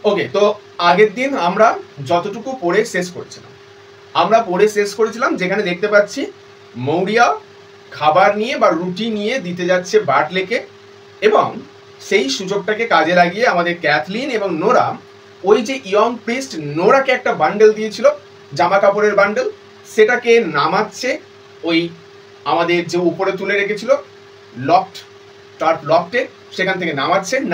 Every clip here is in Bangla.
ওকে, তো আগের দিন আমরা যতটুকু পড়ে শেষ করেছিলাম যেখানে দেখতে পাচ্ছি মৌরিয়া খাবার নিয়ে বা রুটি নিয়ে দিতে যাচ্ছে বার্টলেকে, এবং সেই সুযোগটাকে কাজে লাগিয়ে আমাদের ক্যাথলিন এবং নোরা ওই যে ইয়ং প্রিস্ট নোরাকে একটা বান্ডেল দিয়েছিল, জামা কাপড়ের বান্ডেল, সেটাকে নামাচ্ছে ওই আমাদের যে উপরে তুলে রেখেছিল লফটে, সেখান থেকে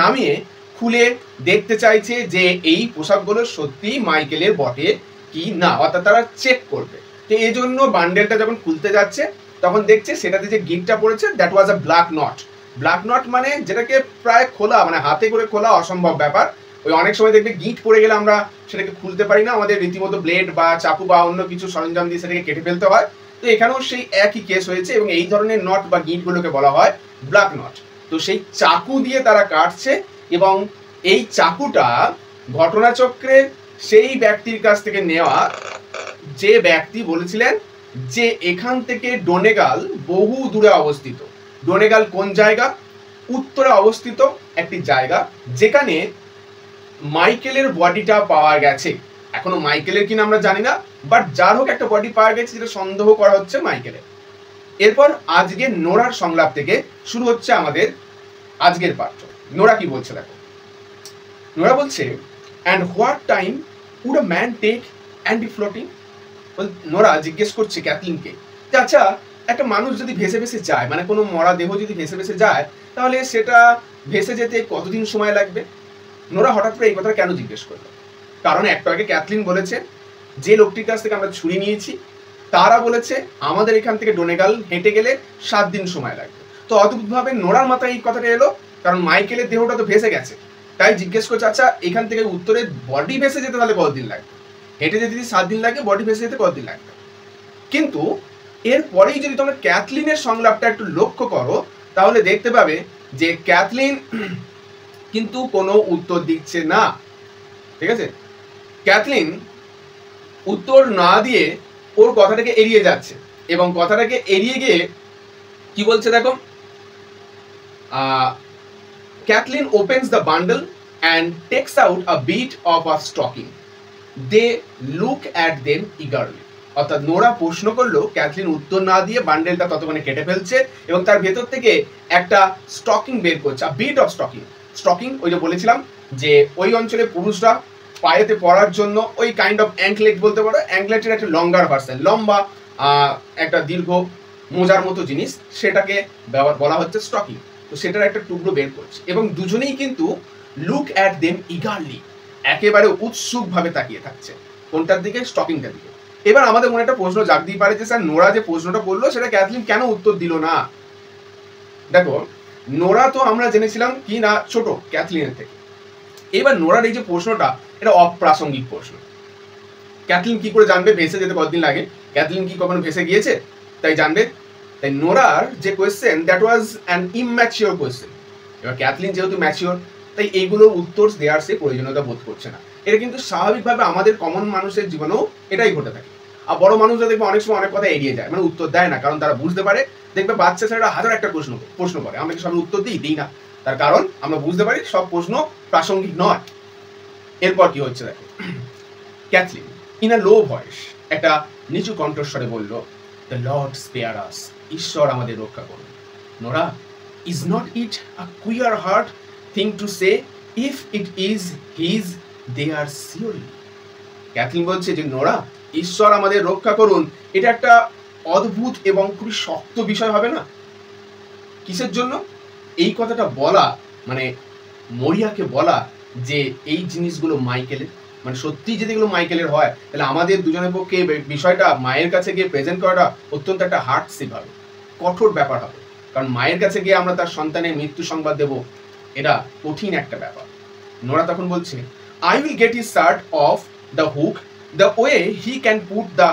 নামিয়ে খুলে দেখতে চাইছে যে এই পোশাকগুলো সত্যি মাইকেলের বটে কি না, অর্থাৎ তারা চেক করবে। তো এই জন্য বান্ডেলটা যখন খুলতে যাচ্ছে তখন দেখছে সেটাতে যে গিটটা পড়েছে that was a black not মানে যেটাকে প্রায় খোলা, মানে হাতে করে খোলা অসম্ভব ব্যাপার। ওই অনেক সময় দেখবে গিট পড়ে গেলে আমরা সেটাকে খুলতে পারি না, আমাদের রীতিমতো ব্লেড বা চাকু বা অন্য কিছু সরঞ্জাম দিয়ে সেটাকে কেটে ফেলতে হয়। তো এখানেও সেই একই কেস হয়েছে, এবং এই ধরনের নট বা গিটগুলোকে বলা হয় ব্ল্যাক নট। তো সেই চাকু দিয়ে তারা কাটছে, এবং এই চাকুটা ঘটনাচক্রের সেই ব্যক্তির কাছ থেকে নেওয়া যে ব্যক্তি বলেছিলেন যে এখান থেকে ডোনেগাল বহু দূরে অবস্থিত। ডোনেগাল কোন জায়গা? উত্তরে অবস্থিত একটি জায়গা যেখানে মাইকেলের বডিটা পাওয়া গেছে। এখনো মাইকেলের কিনা আমরা জানি না, বাট যার হোক একটা বডি পাওয়া গেছে যেটা সন্দেহ করা হচ্ছে মাইকেলের। এরপর আজকে নোরার সংলাপ থেকে শুরু হচ্ছে আমাদের আজকের পাঠ্য। নোরা কি বলছে দেখো। নোরা বলছে, and what time would a man take and be floating. Nora জিজ্ঞেস করছে ক্যাথলিনকে যে আচ্ছা, একটা মানুষ যদি ভেসে ভেসে যায়, মানে কোনো মরা দেহ যদি ভেসে ভেসে যায়, তাহলে সেটা ভেসে যেতে কতদিন সময় লাগবে? নোরা হঠাৎ করে এই কথা কেন জিজ্ঞেস করলো? কারণ একটু আগে ক্যাথলিন বলেছে যে লোকটির কাছ থেকে আমরা ছুরি নিয়েছি তারা বলেছে আমাদের এখান থেকে ডোনেগাল হেঁটে গেলে 7 দিন সময় লাগবে। তো অদ্ভুতভাবে নোরার মাথায় এই কথাটা এলো, কারণ মাইকেলের দেহটা তো ভেসে গেছে, তাই জিজ্ঞেস করছে আচ্ছা এখান থেকে উত্তরে বডি ভেসে যেতে তাহলে কতদিন লাগবে? হেঁটে যেতে যদি 7 দিন লাগে, বডি ভেসে যেতে কতদিন লাগবে? কিন্তু এরপরেই যদি তোমরা ক্যাথলিনের সংলাপটা একটু লক্ষ্য করো তাহলে দেখতে পাবে যে ক্যাথলিন কিন্তু কোনো উত্তর দিচ্ছে না। ঠিক আছে, ক্যাথলিন উত্তর না দিয়ে ওর কথাটাকে এড়িয়ে যাচ্ছে, এবং কথাটাকে এড়িয়ে গিয়ে কি বলছে দেখো, Cathleen opens the bundle and takes out a bit of a stocking, they look at them eagerly. অর্থাৎ নোরা প্রশ্ন করলো, ক্যাথলিন উত্তর না দিয়ে বান্ডেলটা ততক্ষণে কেটে ফেলছে, এবং তার ভেতর থেকে একটা স্টকিং বের করছে, আ বিট অফ স্টকিং। ওই যে বলেছিলাম যে ওই অঞ্চলে পুরুষরা পায়েতে পরার জন্য ওই কাইন্ড অফ অ্যাঙ্কলেট বলতে পারো, অ্যাঙ্কলেটের একটা লঙ্গার ভার্সন, লম্বা একটা দীর্ঘ মোজার মতো জিনিস, সেটাকে বলা হচ্ছে স্টকিং। তো সেটার একটা টুকরো বের করছে, এবং দুজনেই কিন্তু লুক অ্যাট দেম ইগারলি, একেবারে উৎসুকভাবে তাকিয়ে থাকছে কোনটার দিকে? স্টকিংটার দিকে। এবার আমাদের মনে একটা প্রশ্ন জাগতেই পারে যে স্যার নোরা যে প্রশ্নটা করলো সেটা ক্যাথলিন কেন উত্তর দিল না? দেখো, নোরা তো আমরা জেনেছিলাম কি না ছোট ক্যাথলিনের থেকে। এবার নোরার এই যে প্রশ্নটা, এটা অপ্রাসঙ্গিক প্রশ্ন। ক্যাথলিন কি করে জানবে ভেসে যেতে কতদিন লাগে? ক্যাথলিন কি কখনো ভেসে গিয়েছে তাই জানবে? তাই নোরার যে question, that was an immature question. এবার ক্যাথলিন যেহেতু ম্যাচিওর, তাই এইগুলোর উত্তর দেওয়ার সে প্রয়োজনীয়তা বোধ করছে না। এটা কিন্তু স্বাভাবিকভাবে আমাদের কমন মানুষের জীবনেও এটাই ঘটে থাকে। আর বড় মানুষরা দেখবে অনেক সময় অনেক কথা এড়িয়ে যায়, মানে উত্তর দেয় না, কারণ তারা বুঝতে পারে, দেখবে বাচ্চা ছেলেরা হাজার একটা প্রশ্ন করে, আমরা কি সব উত্তর দিই না, তার কারণ আমরা বুঝতে পারি সব প্রশ্ন প্রাসঙ্গিক নয়। এরপর কি হচ্ছে দেখো, Cathleen in a low voice, একটা নিচু কণ্ঠস্বরে বলল, দ্য লর্ড স্পেয়ার আস, ঈশ্বর আমাদের রক্ষা করুন। Nora, is not it a queer hard thing to say, if it is his they are surely. Cathleen বলছে যে নোরা, ঈশ্বর আমাদের রক্ষা করুন, এটা একটা অদ্ভুত এবং খুবই শক্ত বিষয় হবে না? কিসের জন্য? এই কথাটা বলা মানে মরিয়াকে বলা যে এই জিনিসগুলো মাইকেলের, মানে সত্যি যদি এগুলো মাইকেলের হয় তাহলে আমাদের দুজনের পক্ষে বিষয়টা মায়ের কাছে গিয়ে প্রেজেন্ট করাটা অত্যন্ত একটা হার্ডশিপ হবে, কঠোর ব্যাপার হবে। কারণ মায়ের কাছে গিয়ে আমরা তার সন্তানের মৃত্যু সংবাদ দেব, এটা কঠিন একটা ব্যাপার। নোরা তখন বলছে, I will get his shirt of the hook the way he can put the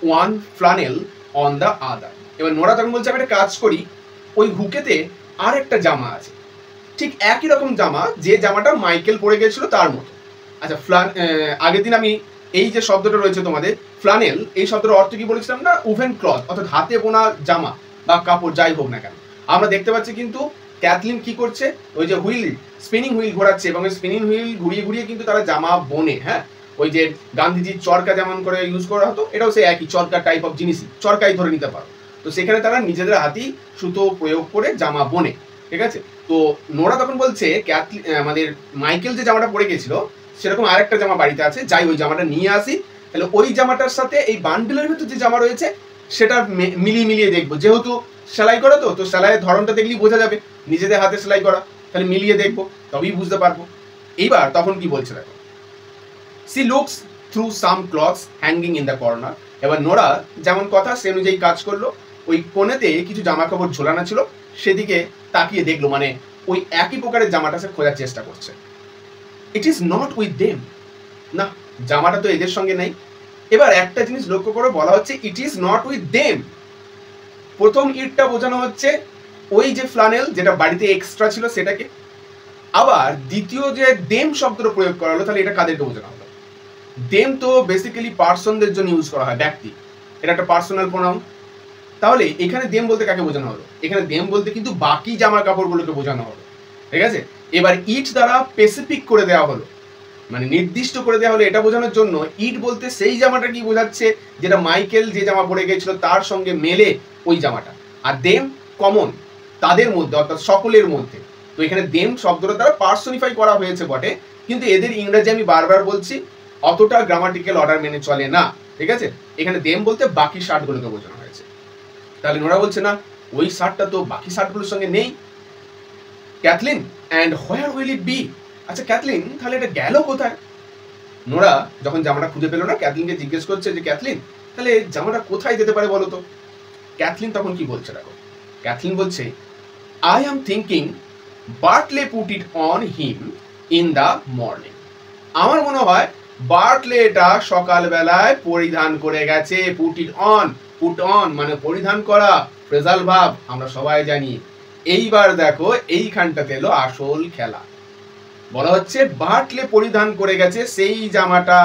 one flannel on the other. এবার নোরা তখন বলছে, আমি একটা কাজ করি, ওই হুকেতে আর একটা জামা আছে, ঠিক একই রকম জামা যে জামাটা মাইকেল পরে গেছিল তার মতো। আচ্ছা, আগের দিন আমি এই যে শব্দটা রয়েছে তোমাদের ফ্লানেল, এই শব্দটার অর্থ কি বলেছিলাম না? উভেন ক্লথ, অর্থাৎ হাতে বোনা জামা বা কাপড়, যাই হোক না কেন। আমরা দেখতে পাচ্ছি কিন্তু ক্যাথলিন কি করছে, ওই যে হুইল, স্পিনিং হুইল ঘোরাচ্ছে, এবং স্পিনিং হুইল ঘুরিয়ে ঘুরিয়ে কিন্তু তারা জামা বোনে। হ্যাঁ, ওই যে গান্ধীজির চরকা যেমন করে ইউজ করা হতো, এটাও সেই একই চরকা টাইপ অফ জিনিসই, চরকাই ধরে নিতে পারো। তো সেখানে তারা নিজেদের হাতেই সুতো প্রয়োগ করে জামা বোনে, ঠিক আছে। তো নোরা তখন বলছে আমাদের মাইকেল যে জামাটা পরে গেছিল সেরকম আরেকটা জামা বাড়িতে আছে, যাই ওই জামাটা নিয়ে আসি, তাহলে ওই জামাটার সাথে এই বান্ডেলের ভিতর যে জামা রয়েছে সেটা মিলিয়ে মিলিয়ে দেখবো, যেহেতু সেলাই করা তো সেলাইয়ের ধরনটা দেখলেই বোঝা যাবে নিজেদের হাতে সেলাই করা, তাহলে মিলিয়ে দেখবো, তবেই বুঝতে পারবো। এইবার তখন কি বলছে দেখো, she looks through some clothes hanging in the corner. এবার নোরা যেমন কথা সে অনুযায়ী কাজ করলো, ওই কোণেতে কিছু জামা কাপড় ঝোলানো ছিল সেদিকে তাকিয়ে দেখলো, মানে ওই একই প্রকারের জামাটা সে খোঁজার চেষ্টা করছে। It is not with them, না জামাটা তো এদের সঙ্গে নেই। এবার একটা জিনিস লক্ষ্য করে বলা হচ্ছে it is not with them. প্রথম ইটটা বোঝানো হচ্ছে ওই যে ফ্লানেল যেটা বাড়িতে এক্সট্রা ছিল সেটাকে, আবার দ্বিতীয় যে দেম শব্দটা প্রয়োগ করা হলো, তাহলে এটা কাদেরকে বোঝানো হলো? দেম তো বেসিক্যালি পার্সনদের জন্য ইউজ করা হয়, ব্যক্তি, এটা একটা পার্সোনাল প্রোনাউন। তাহলে এখানে দেম বলতে কাকে বোঝানো হলো? এখানে দেম বলতে কিন্তু বাকি জামা কাপড়গুলোকে বোঝানো হলো, ঠিক আছে। এবার ইট দ্বারা স্পেসিফিক করে দেওয়া হলো, মানে নির্দিষ্ট করে দেওয়া হলো এটা বোঝানোর জন্য। ইট বলতে সেই জামাটা কি বোঝাচ্ছে যেটা মাইকেল যে জামা পরে গেছিল তার সঙ্গে মেলে ওই জামাটা, আর দেম কমন তাদের মধ্যে, অর্থাৎ সকলের মধ্যে। তো এখানে দেম শব্দটা দ্বারা পার্সনিফাই করা হয়েছে বটে, কিন্তু এদের ইংরেজি আমি বারবার বলছি অতটা গ্রামাটিক্যাল অর্ডার মেনে চলে না, ঠিক আছে। এখানে দেম বলতে বাকি শার্টগুলোকে বোঝানো হয়েছে। তাহলে নোরা বলছে না ওই শার্টটা তো বাকি শার্টগুলোর সঙ্গে নেই। Cathleen, and where will it be? আচ্ছা ক্যাথলিন, তাহলে এটা গেল কোথায়? নোরা যখন জামাটা খুঁজে পেল না, ক্যাথলিনকে জিজ্ঞেস করছে যে ক্যাথলিন তাহলে জামাটা কোথায় যেতে পারে বলো তো। ক্যাথলিন তখন কি বলছে দেখো, ক্যাথলিন বলছে I am thinking Bartley put it on him in the morning. আমার মনে হয় বার্টলে এটা সকালবেলায় পরিধান করে গেছে। Put it on, put on মানে পরিধান করা, ফ্রেজাল ভাব আমরা সবাই জানি। এইবার দেখো এইখানটাতে এলো আসল খেলা। বলা হচ্ছে বার্টলে পরিধান করে গেছে সেই জামাটা।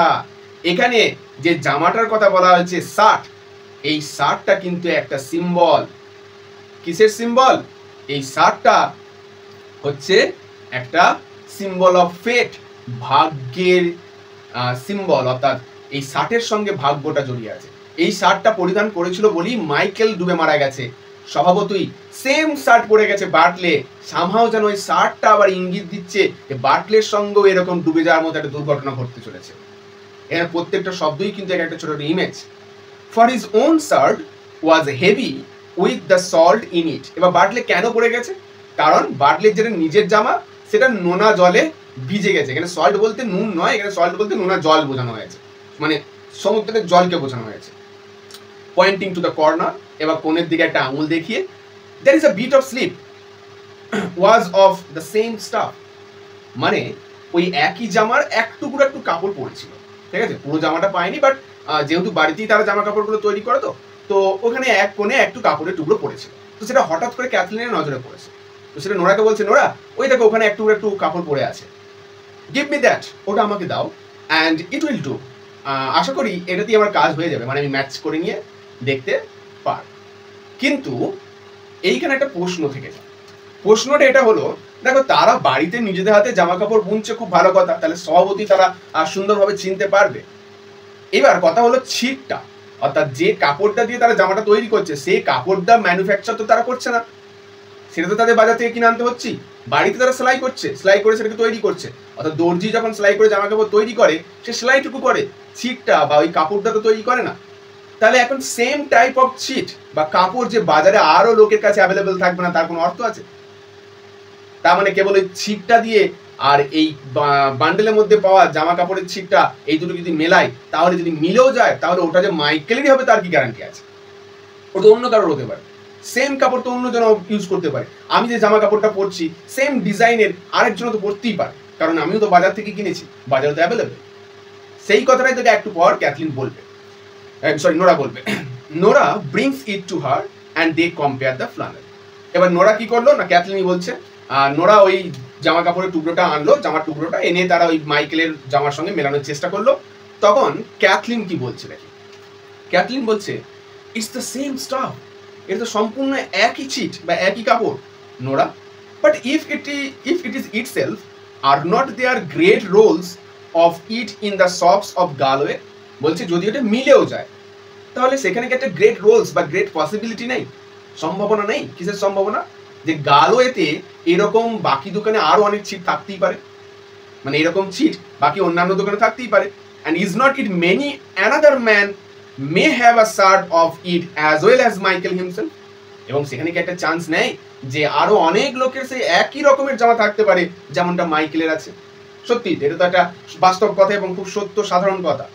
এখানে যে জামাটার কথা বলা হয়েছে শার্ট, এই শার্টটা কিন্তু একটা সিম্বল। কিসের সিম্বল? এই শার্টটা হচ্ছে একটা সিম্বল অফ ফেট, ভাগ্যের সিম্বল, অর্থাৎ এই শার্টের সঙ্গে ভাগ্যটা জড়িয়ে আছে। এই শার্টটা পরিধান করেছিল বলেই মাইকেল ডুবে মারা গেছে। স্বভাবতই সেম শার্ট পরে গেছে বার্টলে, সামহাও যেন ওই শার্টটা আবার ইঙ্গিত দিচ্ছে যে বার্টলের সঙ্গেও এরকম ডুবে যাওয়ার মতো একটা দুর্ঘটনা ঘটতে চলেছে। এর প্রত্যেকটা শব্দই কিন্তু একটা ছোট image. For his own shirt was heavy with the salt in it. এবার বার্টলে কেন পড়ে গেছে? কারণ বার্টলের যেটা নিজের জামা সেটা নোনা জলে ভিজে গেছে। এখানে সল্ট বলতে নুন নয়, এখানে সল্ট বলতে নোনা জল বোঝানো হয়েছে, মানে সমুদ্রের জলকে বোঝানো হয়েছে। পয়েন্টিং টু দ্য কর্নার, এবার কোণের দিকে একটা আঙুল দেখিয়ে, there is a bit of slip was of the same stuff, মানে ওই একই জামার এক টুকরো একটু কাপড় পরেছিল, ঠিক আছে। পুরো জামাটা পায়নি, বাট যেহেতু বাড়িতেই তারা জামা কাপড়গুলো তৈরি করে তো ওখানে এক কোণে একটু কাপড়ের টুকরো পড়েছিল। তো সেটা হঠাৎ করে ক্যাথলিনের নজরে পড়েছে। তো সেটা নোরাকে বলছে, নোরা ওই দেখো ওখানে একটু একটু কাপড় পরে আছে, গিভ মি দ্যাট, ওটা আমাকে দাও, অ্যান্ড ইট উইল ডু। আশা করি এটাতেই আমার কাজ হয়ে যাবে, মানে আমি ম্যাচ করে নিয়ে দেখতে পার। কিন্তু এইখানে একটা প্রশ্ন থেকে যায়। প্রশ্নটা এটা হলো, দেখো তারা বাড়িতে নিজেদের হাতে জামা কাপড় বুনছে, খুব ভালো কথা, তাহলে স্বভাবতই তারা সুন্দরভাবে চিনতে পারবে। এবার কথা হলো ছিটটা, অর্থাৎ যে কাপড়টা দিয়ে তারা জামাটা তৈরি করছে সেই কাপড়টা ম্যানুফ্যাকচার তো তারা করছে না, সেটা তো তাদের বাজার থেকে কিনে আনতে হচ্ছে। বাড়িতে তারা সেলাই করছে, সেলাই করে সেটাকে তৈরি করছে, অর্থাৎ দর্জি যখন সেলাই করে জামা কাপড় তৈরি করে সে সেলাইটুকু করে, ছিটটা বা ওই কাপড়টা তো তৈরি করে না। তাহলে এখন সেম টাইপ অফ ছিট বা কাপড় যে বাজারে আরো লোকের কাছে অ্যাভেলেবেল থাকবে না, তার কোনো অর্থ আছে? তার মানে কেবল ওই ছিটটা দিয়ে আর এই বান্ডেলের মধ্যে পাওয়া জামা কাপড়ের ছিটটা, এই দুটো যদি মেলায়, তাহলে যদি মিলেও যায় তাহলে ওটা যে মাইকেলেরই হবে তার কি গ্যারান্টি আছে? ওটা অন্য কারোর হতে পারে। সেম কাপড় তো অন্যজন ইউজ করতে পারে। আমি যে জামা কাপড়টা পরছি সেম ডিজাইনের আরেকজন তো পরতেই পারে, কারণ আমিও তো বাজার থেকে কিনেছি, বাজারে তো অ্যাভেলেবেল। সেই কথাটাই তোকে একটু পর ক্যাথলিন বলবে, সরি নোরা বলবে। Nora brings it to her and they compare the flannel. এবার নোরা কি করলো না, ক্যাথলিনই বলছে, নোরা ওই জামা কাপড়ের টুকরোটা আনলো, জামার টুকরোটা এনে তারা ওই মাইকেলের জামার সঙ্গে মেলানোর চেষ্টা করলো। তখন ক্যাথলিন কি বলছে দেখি, ক্যাথলিন বলছে ইটস দ্য সেম স্টাফ, এটা তো সম্পূর্ণ একই ছিট বা একই কাপড়। Nora But if it is itself, are not there great roles of it in the shops of Galway? বলছে যদি এটা মিলেও যায় তাহলে সেখানে কি একটা গ্রেট রোলস বা গ্রেট পসিবিলিটি নেই, সম্ভাবনা নেই? কিসের সম্ভাবনা? যে গালোয়েতে এরকম বাকি দোকানে আরো অনেক ছিট থাকতেই পারে, মানে এরকম ছিট বাকি অন্যান্য দোকানে থাকতেই পারে। and is not it many another man may have a sort of it as well as Michael himself? এবং সেখানে কি একটা চান্স নেই যে আরো অনেক লোকের সেই একই রকমের জামা থাকতে পারে যেমনটা মাইকেলের আছে? সত্যি এটা তো একটা বাস্তব কথা এবং খুব সত্য সাধারণ কথা।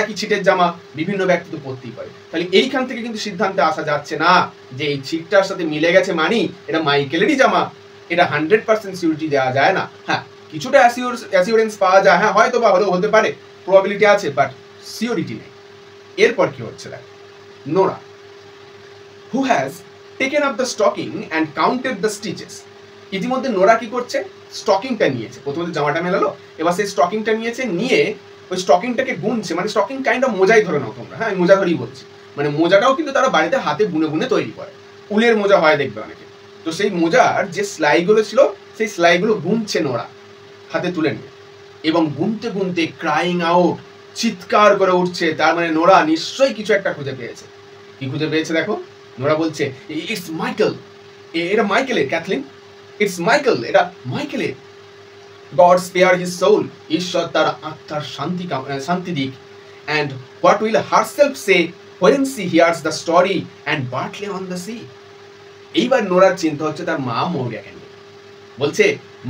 একই ছিটের জামা বিভিন্ন ব্যক্তি তো পরতেই পারে। তাহলে এইখান থেকে কিন্তু সিদ্ধান্তে আসা যাচ্ছে না যে এই ছিটটার সাথে মিলে গেছে মানি এটা মাইকেলেরই জামা, এটা 100% সিউরিটি দেওয়া যায় না। হ্যাঁ, কিছুটা অ্যাসিওরেন্স পাওয়া যায়, হ্যাঁ হয়তো বা হলেও হতে পারে, প্রবাবিলিটি আছে, বাট সিওরিটি নেই। এরপর কি হচ্ছে দেখ, Nora who has taken up the stocking and counted the stitches. ইতিমধ্যে নোরা কি করছে, স্টকিংটা নিয়েছে, প্রথমে জামাটা মেলালো, এবার সেই স্টকিংটা নিয়েছে, নিয়ে ওই স্টকিংটাকে গুনছে, মানে স্টকিং কাইন্ড অফ মোজাই ধরে নাও তোমরা, হ্যাঁ আমি মোজা ধরেই বলছি, মানে মোজাটাও কিন্তু তারা বাড়িতে হাতে বুনে বুনে তৈরি করে, উলের মোজা হয় দেখবে অনেকে। তো সেই মোজার যে সেলাইগুলো ছিল সেই সেলাইগুলো গুনছে নোরা হাতে তুলে নিয়ে, এবং গুনতে গুনতে ক্রাইং আউট, চিৎকার করে উঠছে। তার মানে নোরা নিশ্চয়ই কিছু একটা খুঁজে পেয়েছে। কি খুঁজে পেয়েছে দেখো, নোরা বলছে ইটস মাইকেল, এটা মাইকেলের, ক্যাথলিন ইটস মাইকেল, এটা মাইকেলের। God spare his soul, ঈশ্বর তার আত্মার শান্তি দিক। and what will herself say when she hears the story and Bartley on the sea? এইবার নোরার চিন্তা হচ্ছে তার মা মৌরিয়াকে নিয়ে। বলছে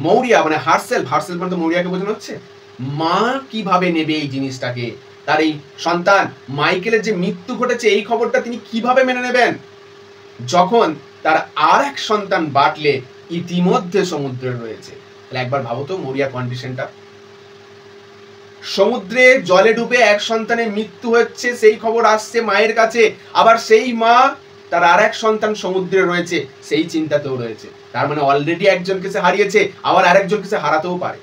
মৌরিয়া মানে হারসেলফ মানে তো মৌরিয়াকে বোঝানো হচ্ছে, মা কিভাবে নেবে এই জিনিসটাকে, তার এই সন্তান মাইকেলের যে মৃত্যু ঘটেছে এই খবরটা তিনি কিভাবে মেনে নেবেন যখন তার আর এক সন্তান বাটলে ইতিমধ্যে সমুদ্রে রয়েছে। তাহলে একবার ভাবো তো মৌরিয়া কন্ডিশনটা, সমুদ্রে জলে ডুবে এক সন্তানের মৃত্যু হচ্ছে সেই খবর আসছে মায়ের কাছে, আবার সেই মা তার আর এক সন্তান সমুদ্রে রয়েছে সেই চিন্তাতেও রয়েছে। তার মানে অলরেডি একজনকে সে হারিয়েছে, আবার আরেকজনকে সে হারাতেও পারে।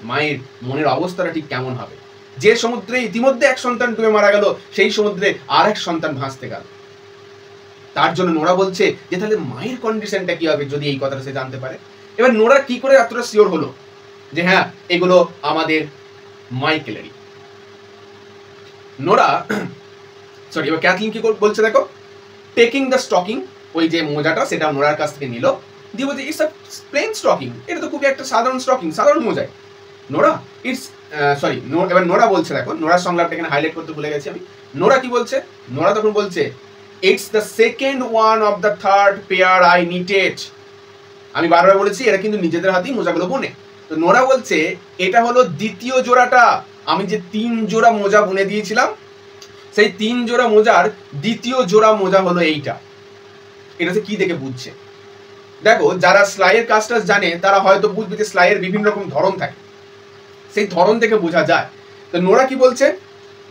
মায়ের মনের অবস্থাটা ঠিক কেমন হবে? যে সমুদ্রে ইতিমধ্যে এক সন্তান ডুবে মারা গেল, সেই সমুদ্রে আর এক সন্তান ভাসতে গেল। তার জন্য নোরা বলছে যে তাহলে মায়ের কন্ডিশনটা কি হবে যদি এই কথাটা সে জানতে পারে। এবার নোরা কি করে এতটা শিওর হলো যে হ্যাঁ এগুলো আমাদের মাইকেলেরই? নোরা সরি, এবার ক্যাথলিন কি বলছে দেখো, টেকিং দ্য স্টকিং, ওই যে মোজাটা সেটা নোরার কাছ থেকে নিল, দিয়ে বলছে ইটস আ প্লেন স্টকিং, এটা তো খুবই একটা সাধারণ স্টকিং, সাধারণ মোজাই। নোরা ইটস সরি, এবার নোরা বলছে দেখো, নোরার সংলাপটা এখানে হাইলাইট করতে ভুলে গেছি আমি। নোরা কি বলছে, নোরা তখন বলছে it's the second one of the third pair I knitted. আমি বারবার বলেছি এরা কিন্তু নিজেদের হাতেই মোজাগুলো বোনে। তো নোরা বলছে এটা হলো দ্বিতীয় জোড়াটা, আমি যে 3 জোড়া মোজা বুনে দিয়েছিলাম সেই 3 জোড়া মোজার দ্বিতীয় জোড়া মোজা হলো এইটা। এটাতে কি দেখে বুঝছে দেখো, যারা সেলাইয়ের কাজটা জানে তারা হয়তো বুঝবে যে সেলাইয়ের বিভিন্ন রকম ধরন থাকে, সেই ধরন থেকে বোঝা যায়। তো নোরা কি বলছে,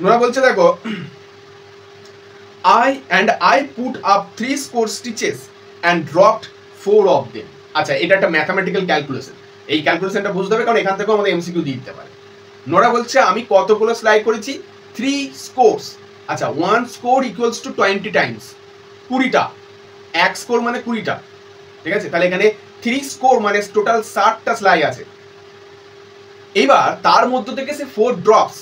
নোরা বলছে দেখো I put up 3 stitches and dropped 4 of them। আচ্ছা, এটা একটা ম্যাথমেটিক্যাল ক্যালকুলেশন, এই ক্যালকুলেশনটা বুঝতে হবে কারণ এখান থেকেও আমাদের এমসিকিউ দিয়ে দিতে পারে। নোরা বলছে আমি কতগুলো সেলাই করেছি, 3 scores। আচ্ছা, 1 score equals to 20 times, 20টা, 1 score মানে 20টা, ঠিক আছে? তাহলে এখানে 3 score মানে টোটাল 60টা সেলাই আছে। এইবার তার মধ্য থেকে সে 4 drops,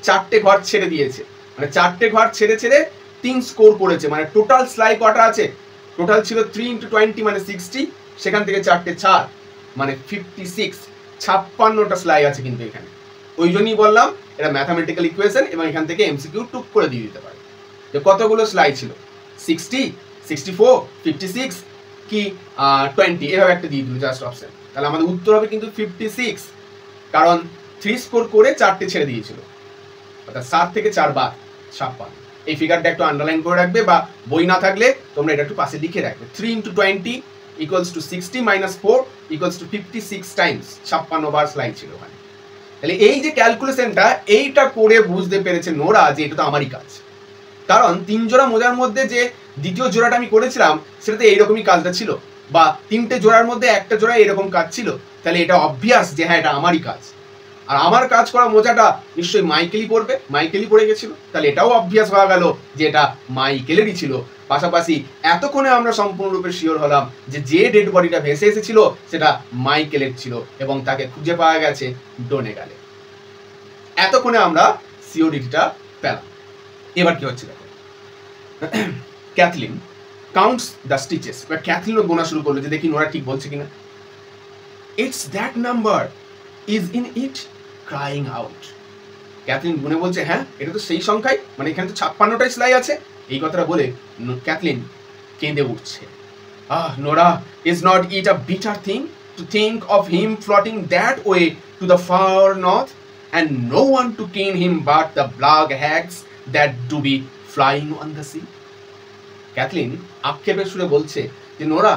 4টে ঘর ছেড়ে দিয়েছে, মানে 4টে ঘর ছেড়ে ছেড়ে 3 স্কোর করেছে। মানে টোটাল সেলাই কটা আছে, টোটাল ছিল 3 × 20 মানে 60, সেখান থেকে 4টে 4 মানে 56, 56টা সেলাই আছে কিন্তু এখানে। ওই জন্যই বললাম এটা ম্যাথামেটিক্যাল ইকুয়েশন এবং এখান থেকে এমসিকিউ টুক করে দিয়ে দিতে পারে যে কতগুলো সেলাই ছিল, 60, 64, 56 কি 20, এভাবে একটা দিয়ে দিল জাস্ট অপশন। তাহলে আমাদের উত্তর হবে কিন্তু 56, কারণ 3 স্কোর করে 4টে ছেড়ে দিয়েছিল, অর্থাৎ 7 থেকে 4 বাদ 56। এই ফিগারটা একটু আন্ডারলাইন করে রাখবে, বা বই না থাকলে তোমরা এটা একটু পাশে লিখে রাখবে। 3 × 20 equals to 60 minus 4 equals to 56 times, 56 বার সেলাই ছিল ওখানে। তাহলে এই যে ক্যালকুলেশনটা এইটা করে বুঝতে পেরেছে নোরা যে এটা তো আমারই কাজ, কারণ 3 জোড়া মোজার মধ্যে যে দ্বিতীয় জোড়াটা আমি করেছিলাম সেটাতে এইরকমই কাজটা ছিল, বা 3টে জোড়ার মধ্যে একটা জোড়া এরকম কাজ ছিল। তাহলে এটা অবভিয়াস যে হ্যাঁ এটা আমারই কাজ। আর আমার কাজ করা মোজাটা নিশ্চয়ই মাইকেলই পরবে, মাইকেলই পরে গেছিল, তাহলে এটাও অবভিয়াস হয়ে গেল যে এটা মাইকেলেরই ছিল। পাশাপাশি এতক্ষণে আমরা সম্পূর্ণরূপে শিওর হলাম যে যে ডেড বডিটা ভেসে এসেছিল সেটা মাইকেলের ছিল এবং তাকে খুঁজে পাওয়া গেছে ডোনেগালে। এতক্ষণে আমরা সিওরিটিটা পেলাম। এবার কি হচ্ছে দেখো, ক্যাথলিন কাউন্টস দ্য স্টিচেস, বা ক্যাথলিনও গোনা শুরু করলো যে দেখি নোরা ঠিক বলছে কিনা। It's that number is in it crying out. Cathleen গুনে বলছে হ্যাঁ এটা তো সেই সংখ্যাই, মানে এখানে তো 56টাই সেলাই আছে। এই কথাটা বলে ক্যাথলিন কেঁদে উঠছে। Nora, is not it a bitter thing to think of him floating that way to the far north and no one to ken him but the black hags that do be flying on the sea? Kathleen আক্ষেপের সুরে বলছে যে নোরা,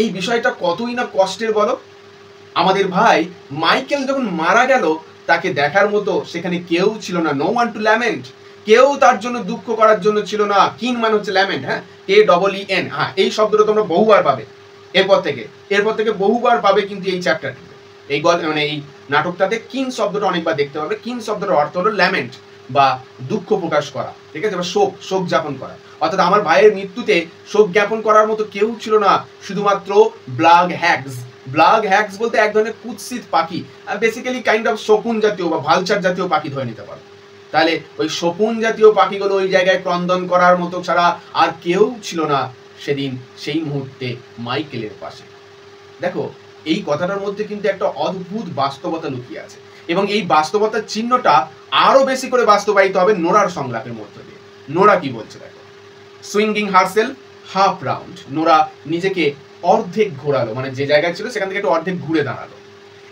এই বিষয়টা কতই না কষ্টের বলো। আমাদের ভাই মাইকেল যখন মারা গেল তাকে দেখার মতো সেখানে কেউ ছিল না, নো ওয়ান টু ল্যামেন্ট, কেউ তার জন্য দুঃখ করার জন্য ছিল না। কিন মানে হচ্ছে ল্যামেন্ট, হ্যাঁ, KEEN, হ্যাঁ এই শব্দটা তোমরা বহুবার পাবে এরপর থেকে বহুবার পাবে কিন্তু এই চ্যাপ্টারটিতে, এই মানে এই নাটকটাতে কিন শব্দটা অনেকবার দেখতে পাবে। কিন শব্দটার অর্থ হলো ল্যামেন্ট বা দুঃখ প্রকাশ করা, ঠিক আছে, বা শোক যাপন করা। অর্থাৎ আমার ভাইয়ের মৃত্যুতে শোক জ্ঞাপন করার মতো কেউ ছিল না, শুধুমাত্র ব্লাগ হ্যাগস বলতে এক ধরনের কুৎসিত পাখি, বেসিক্যালি কাইন্ড অফ শকুন জাতীয় বা ভালচার জাতীয় পাখি ধরে নিতে পারো। তাহলে ওই শকুন জাতীয় পাখিগুলো ওই জায়গায় ক্রন্দন করার মতো ছাড়া আর কেউ ছিল না সেদিন সেই মুহূর্তে মাইকেলের পাশে। দেখো এই কথাটার মধ্যে কিন্তু একটা অদ্ভুত বাস্তবতা লুকিয়ে আছে এবং এই বাস্তবতার চিহ্নটা আরো বেশি করে বাস্তবায়িত হবে নোরার সংলাপের মধ্য দিয়ে। নোরা কি বলছে দেখো, swinging herself half round, Nora নিজেকে অর্ধেক ঘোরালো, মানে যে জায়গায় ছিল সেখান থেকে একটু অর্ধেক ঘুরে দাঁড়ালো।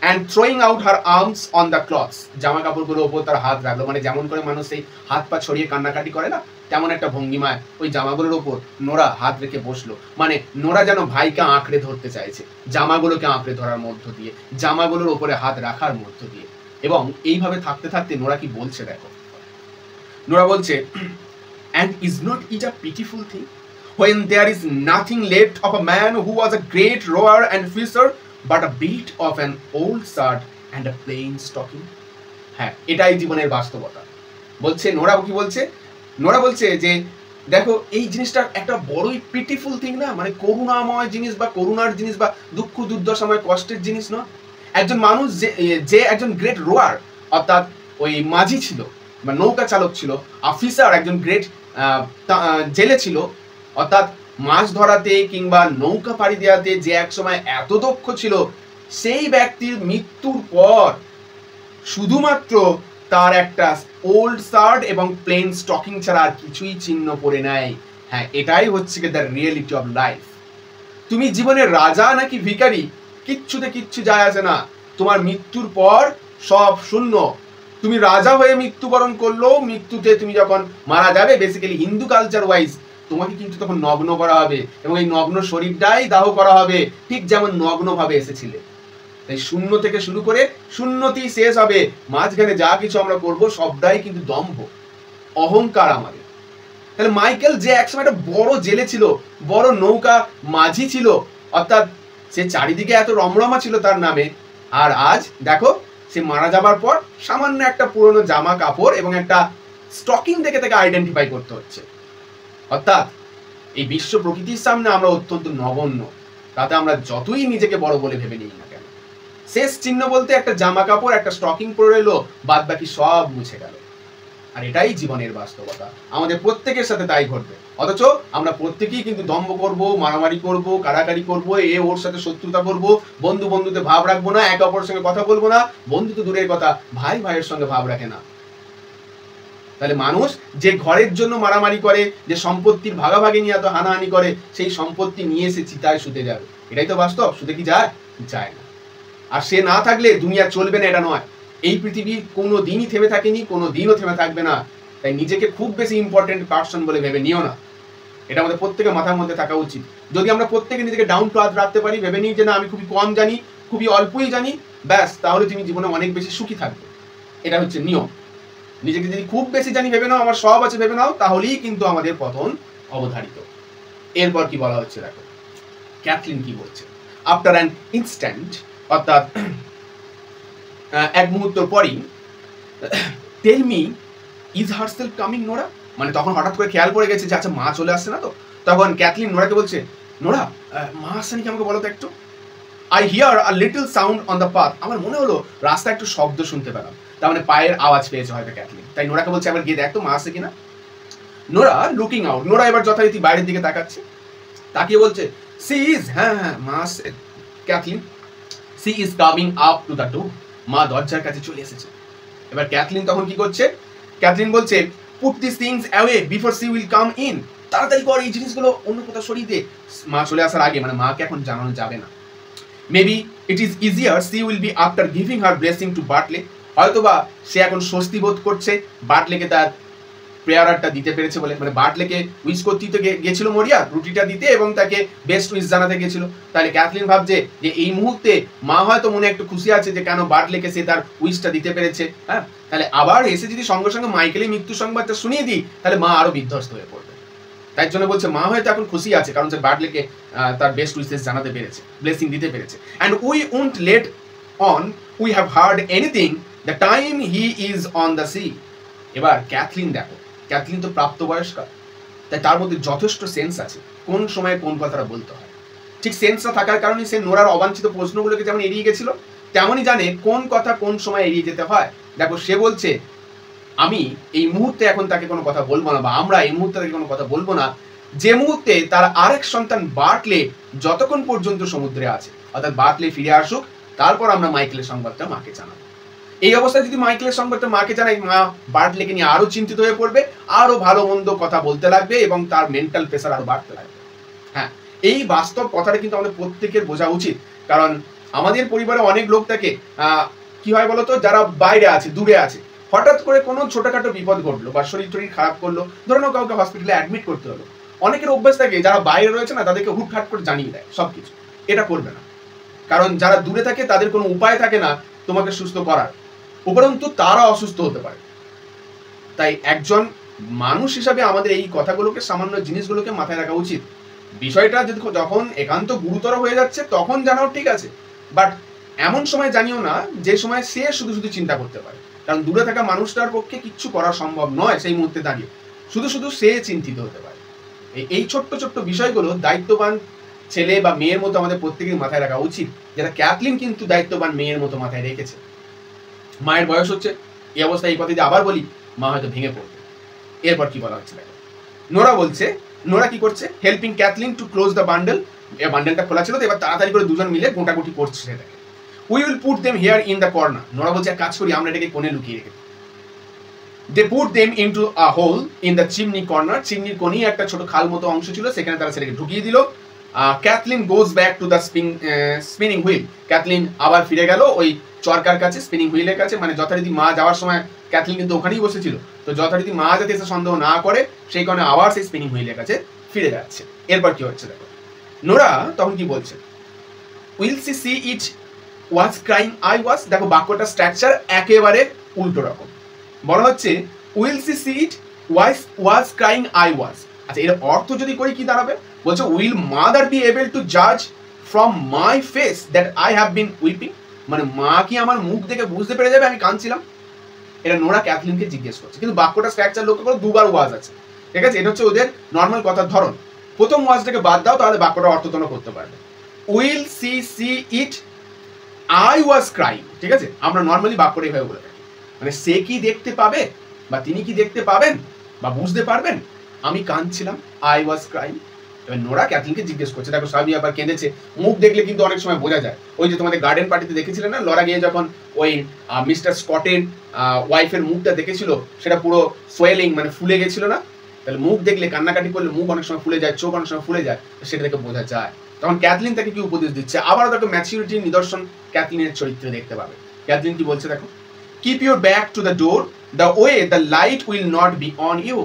And throwing out her arms on the clothes, জামা কাপড়গুলোর ওপর তার হাত রাখলো, মানে যেমন করে মানুষ এই হাত পা ছড়িয়ে কান্নাকাটি করে না, তেমন একটা ভঙ্গিমায় ওই জামাগুলোর ওপর নোরা হাত রেখে বসলো। মানে নোরা যেন ভাইকে আঁকড়ে ধরতে চাইছে, জামাগুলোকে আঁকড়ে ধরার মধ্য দিয়ে, জামাগুলোর ওপরে হাত রাখার মধ্য দিয়ে। এবং এইভাবে থাকতে থাকতে নোরা কি বলছে দেখো, নোরা বলছে, and is not it a pitiful thing when there is nothing left of a man who was a great rower and fisher but a bit of an old shirt and a plain stocking? হ্যাঁ এটাই জীবনের বাস্তবতা। বলছে নোরা কি বলছে, নোরা বলছে যে দেখো এই জিনিসটা একটা বড়ই পিটিফুল থিং না, মানে করুণাময় জিনিস বা করুণার জিনিস বা দুঃখ দুর্দশাময় কষ্টের জিনিস না। একজন মানুষ যে একজন গ্রেট রোয়ার অর্থাৎ ওই মাঝি ছিল বা নৌকা চালক ছিল, অফিসার একজন গ্রেট জেলে ছিল, অর্থাৎ মাছ ধরাতে কিংবা নৌকা পাড়ি দেওয়াতে যে একসময় এত দক্ষ ছিল, সেই ব্যক্তির মৃত্যুর পর শুধুমাত্র তার একটা ওল্ড শার্ট এবং প্লেন স্টকিং ছাড়া আর কিছুই চিহ্ন পড়ে নাই। হ্যাঁ এটাই হচ্ছে কি দ্য রিয়েলিটি অফ লাইফ। তুমি জীবনের রাজা নাকি ভিখারি কিচ্ছুতে কিচ্ছু যায় আসে না, তোমার মৃত্যুর পর সব শূন্য। তুমি রাজা হয়ে মৃত্যুবরণ করলেও মৃত্যুতে তুমি যখন মারা যাবে, বেসিক্যালি হিন্দু কালচার ওয়াইজ তোমাকে কিন্তু তখন নগ্ন করা হবে এবং এই নগ্ন শরীরটাই দাহ করা হবে, ঠিক যেমন নগ্নভাবে এসেছিলে। তাই শূন্য থেকে শুরু করে শূন্যতেই শেষ হবে। মাঝখানে যা কিছু আমরা করবো সবটাই কিন্তু দম্ভ, অহংকার আমাদের। তাহলে মাইকেল যে একসময় একটা বড় জেলে ছিল, বড় নৌকা মাঝি ছিল, অর্থাৎ সে চারিদিকে এত রমরমা ছিল তার নামে, আর আজ দেখো সে মারা যাবার পর সামান্য একটা পুরনো জামা কাপড় এবং একটা স্টকিং দেখে তাকে আইডেন্টিফাই করতে হচ্ছে। অর্থাৎ এই বিশ্ব প্রকৃতির সামনে আমরা অত্যন্ত নগণ্য, তাতে আমরা যতই নিজেকে বড় বলে ভেবে নিই না কেন, শেষ চিহ্ন বলতে একটা জামা কাপড় একটা স্টকিং পরে রইলো, বাদ বাকি সব মুছে গেল। আর এটাই জীবনের বাস্তবতা, আমাদের প্রত্যেকের সাথে তাই ঘটবে। অথচ আমরা প্রত্যেকেই কিন্তু দম্ভ করব, মারামারি করব, কাড়াকাড়ি করব, এ ওর সাথে শত্রুতা করব, বন্ধু বন্ধুতে ভাব রাখবো না, একে অপরের সঙ্গে কথা বলবো না, বন্ধু তো দূরের কথা ভাই ভাইয়ের সঙ্গে ভাব রাখে না। তাহলে মানুষ যে ঘরের জন্য মারামারি করে, যে সম্পত্তির ভাগাভাগি নিয়ে এত হানাহানি করে, সেই সম্পত্তি নিয়ে এসে চিতায় শুতে যাবে, এটাই তো বাস্তব। শুতে কি যায়? যায় না। আর সে না থাকলে দুনিয়া চলবে না এটা নয়, এই পৃথিবী কোনো দিনই থেমে থাকেনি, কোনো দিনও থেমে থাকবে না। তাই নিজেকে খুব বেশি ইম্পর্টেন্ট পার্সন বলে ভেবে নিও না, এটা আমাদের প্রত্যেকের মাথার মধ্যে থাকা উচিত। যদি আমরা প্রত্যেকে নিজেকে ডাউন টু আর্থ রাখতে পারি, ভেবে নিই যে না আমি খুবই কম জানি, খুবই অল্পই জানি, ব্যাস, তাহলে তুমি জীবনে অনেক বেশি সুখী থাকবে। এটা হচ্ছে নিয়ম। নিজেকে যদি খুব বেশি জানি ভেবে নাও, আমার সব আছে ভেবে নাও, তাহলেই কিন্তু আমাদের পতন অবধারিত। এরপর কি বলা হচ্ছে দেখো, ক্যাথলিন কি বলছে, আফটার অ্যান ইনস্ট্যান্ট, অর্থাৎ এক মুহূর্ত পরই, tell me is herself coming Nora, মানে তখন হঠাৎ করে খেয়াল পড়ে গেছে যে আচ্ছা মা চলে আসছে না তো। তখন ক্যাথলিন নোরাকে বলছে, নোরা মা আসছে নাকি আমাকে বলো তো একটু। I here a little sound on the path, আমার মনে হলো রাস্তায় একটু শব্দ শুনতে পেলাম, তার মানে পায়ের আওয়াজ পেয়েছে হয়তো ক্যাথলিন। তাই নোরাকে বলছে আবার গিয়ে দেখ তো মা আসছে কিনা। নোরা লুকিং আউট, নোরা এবার যথারীতি বাইরের দিকে তাকাচ্ছে, তাকিয়ে বলছে সি ইজ, হ্যাঁ হ্যাঁ মা আসছে। Cathleen, she is coming up to the door, মা দরজার কাছে চলে এসেছে। এবার ক্যাথলিন তখন কি করছে, ক্যাথলিন বলছে put this things away before she will come in, তাড়াতাড়ি কর এই জিনিসগুলো অন্য কোথাও সরিয়ে দে, মা চলে আসার আগে, মানে মাকে এখন জানানো যাবে না। Maybe it is easier she will be after giving her blessing to Bartley, হয়তোবা সে এখন স্বস্তি বোধ করছে বার্টলেকে তার প্রেয়ারটা দিতে পেরেছে বলে, মানে বার্টলেকে উইশ করতেই তো গেছিল মরিয়া, রুটিটা দিতে এবং তাকে বেস্ট উইশ জানাতে গেছিল। তাহলে ক্যাথলিন ভাবছে যে এই মুহূর্তে মা হয়তো মনে একটু খুশি আছে যে কেন বার্টলেকে সে তার উইশটা দিতে পেরেছে। হ্যাঁ, তাহলে আবার এসে যদি সঙ্গে সঙ্গে মাইকেলের মৃত্যু সংবাদটা শুনিয়ে দিই তাহলে মা আরো বিধ্বস্ত হয়ে পড়বে। তাই জন্য বলছে মা হয়তো এখন খুশি আছে কারণ সে বার্টলেকে তার বেস্ট উইশেস জানাতে পেরেছে, ব্লেসিং দিতে পেরেছে। And we won't let on we have heard anything the time he is on the sea. এবার ক্যাথলিন দেখো, ক্যাথলিন তো প্রাপ্তবয়স্কা, তাই তার মধ্যে যথেষ্ট সেন্স আছে কোন সময় কোন কথাটা বলতে হয়। ঠিক সেন্সটা থাকার কারণে সে নোরার অবাঞ্ছিত প্রশ্নগুলোকে যেমন এড়িয়ে গেছিল, তেমনই জানে কোন কথা কোন সময় এড়িয়ে যেতে হয়। দেখো সে বলছে আমি এই মুহূর্তে এখন তাকে কোনো কথা বলবো না, বা আমরা এই মুহূর্তে তাকে কোনো কথা বলবো না যে মুহূর্তে তার আরেক সন্তান বার্টলে যতক্ষণ পর্যন্ত সমুদ্রে আছে, অর্থাৎ বার্টলে ফিরে আসুক, তারপর আমরা মাইকেলের সংবাদটা মাকে জানাবো। এই অবস্থায় যদি মাইকেলের সংবাদটা মাকে জানাই, মা বার্টলেকে নিয়ে আরো চিন্তিত হয়ে পড়বে, আরো ভালো মন্দ কথা বলতে লাগবে এবং তার মেন্টাল প্রেসার আরো বাড়তে লাগবে। হ্যাঁ, এই বাস্তব কথাটা কিন্তু আমাদের প্রত্যেকের বোঝা উচিত, কারণ আমাদের পরিবারে অনেক লোক থাকে কি হয় বলতো, যারা বাইরে আছে, দূরে আছে, হঠাৎ করে কোনো ছোটখাটো বিপদ ঘটলো বা শরীর টরীর খারাপ করলো, ধরে নাও কাউকে হসপিটালে অ্যাডমিট করতে হলো, অনেকের অভ্যাস থাকে যারা বাইরে রয়েছে না তাদেরকে হুটহাট করে জানিয়ে দেয় সবকিছু। এটা করবে না, কারণ যারা দূরে থাকে তাদের কোনো উপায় থাকে না তোমাকে সুস্থ করার, উপরন্তু তারা অসুস্থ হতে পারে। তাই একজন মানুষ হিসাবে আমাদের এই কথাগুলোকে, সামান্য জিনিসগুলোকে মাথায় রাখা উচিত। বিষয়টা যখন একান্ত গুরুতর হয়ে যাচ্ছে তখন জানাও ঠিক আছে, বাট এমন সময় জানিও না যে সময় সে শুধু শুধু চিন্তা করতে পারে, কারণ দূরে থাকা মানুষটার পক্ষে কিচ্ছু করা সম্ভব নয় সেই মুহূর্তে দাঁড়িয়ে, শুধু শুধু সে চিন্তিত হতে পারে। এই ছোট্ট ছোট্ট বিষয়গুলো দায়িত্ববান ছেলে বা মেয়ের মতো আমাদের প্রত্যেকের মাথায় রাখা উচিত, যেটা ক্যাথলিন কিন্তু দায়িত্ববান মেয়ের মতো মাথায় রেখেছে। মায়ের বয়স হচ্ছে, এই অবস্থায় এই কথা যদি আবার বলি মা হয়তো ভেঙে পড়বে। এরপর কি বলা হচ্ছে দেখো, নোরা বলছে, নোরা কি করছে, helping Cathleen to close the bundle, এই বান্ডেলটা খোলা ছিল তো এবার তাড়াতাড়ি করে দুজন মিলে গোটাগুটি করছে সেটাকে। We will put them here in the corner, Nora বলছে এক কাজ করি আমরা এটাকে কোণে লুকিয়ে রেখে। They put them into a hole in the chimney corner, চিমনির কোণেই একটা ছোট খাল মতো অংশ ছিল, সেখানে তারা সেটাকে ঢুকিয়ে দিল। Cathleen goes back to the spinning wheel, Cathleen আবার ফিরে গেল ওই চরকার কাছে, স্পিনিং হুইলের কাছে, মানে যথারীতি মা যাওয়ার সময় ক্যাথলিন কিন্তু ওখানেই বসেছিল, তো যথারীতি মা যাতে এসে সন্দেহ না করে সেই কারণে আবার সেই স্পিনিং হুইলের কাছে ফিরে যাচ্ছে। এরপর কি হচ্ছে দেখো, নোরা তখন কি বলছে, will she see it was crying I was, দেখো বাক্যটা স্ট্রাকচার একেবারে উল্টো রকম। বলা হচ্ছে will she see it was crying I was, আচ্ছা এর অর্থ যদি করি কি দাঁড়াবে, বলছে will mother be able to জাজ from my face that I have been weeping, মানে মা কি আমার মুখ দেখে বুঝতে পেরে যাবে আমি কাঁদছিলাম? এটা নোরা ক্যাথলিনকে জিজ্ঞেস করছে, কিন্তু বাক্যটা স্ট্রাকচার লক্ষ্য করো দুবার ওয়াজ আছে, ঠিক আছে, এটা হচ্ছে ওদের নর্মাল কথার ধরন। প্রথম ওয়াজটাকে বাদ দাও তাহলে বাক্যটা অর্থতন করতে পারবে। Will she see it I was crying, ঠিক আছে, আমরা নর্মালি বাক্যটা এইভাবে বলে থাকি, মানে সে কি দেখতে পাবে বা তিনি কি দেখতে পাবেন বা বুঝতে পারবেন আমি কাঁদছিলাম, আই ওয়াজ ক্রাইং। এবার নোরা ক্যাথলিনকে জিজ্ঞেস করছে, দেখো স্বামী আবার কেঁদেছে, মুখ দেখলে কিন্তু অনেক সময় বোঝা যায়। ওই যে তোমাদের গার্ডেন পার্টিতে দেখেছিলেন না, লরা গিয়ে যখন ওই মিস্টার স্কটের ওয়াইফের মুখটা দেখেছিল সেটা পুরো সোয়েলিং, মানে ফুলে গেছিল না, তাহলে মুখ দেখলে, কান্নাকাটি করলে মুখ অনেক সময় ফুলে যায়, চোখ অনেক সময় ফুলে যায়, সেটা দেখে বোঝা যায়। তখন ক্যাথলিন তাকে কি উপদেশ দিচ্ছে, আবারও দেখো ম্যাচুরিটির নিদর্শন ক্যাথলিনের চরিত্রে দেখতে পাবে। ক্যাথলিন কি বলছে দেখো, keep your back to the door the way the light will not be on you,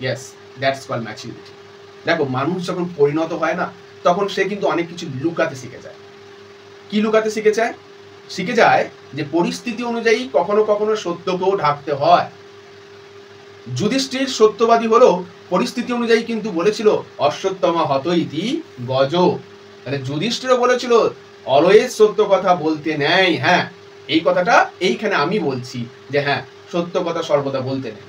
yes that's called maturity. দেখো মানুষ যখন পরিণত হয় না তখন সে কিন্তু অনেক কিছু লুকাতে শিখে যায়। কি লুকাতে শিখে যায়? শিখে যায় যে পরিস্থিতি অনুযায়ী কখনো কখনো সত্যকেও ঢাকতে হয়। যুধিষ্ঠির সত্যবাদী হলো পরিস্থিতি অনুযায়ী কিন্তু বলেছিল অশ্বত্থমা হতইতি গজ, তাহলে যুধিষ্ঠিরও বলেছিল অলওয়েজ সত্য কথা বলতে নেই। হ্যাঁ, এই কথাটা এইখানে আমি বলছি যে হ্যাঁ, সত্য কথা সর্বদা বলতে নেই।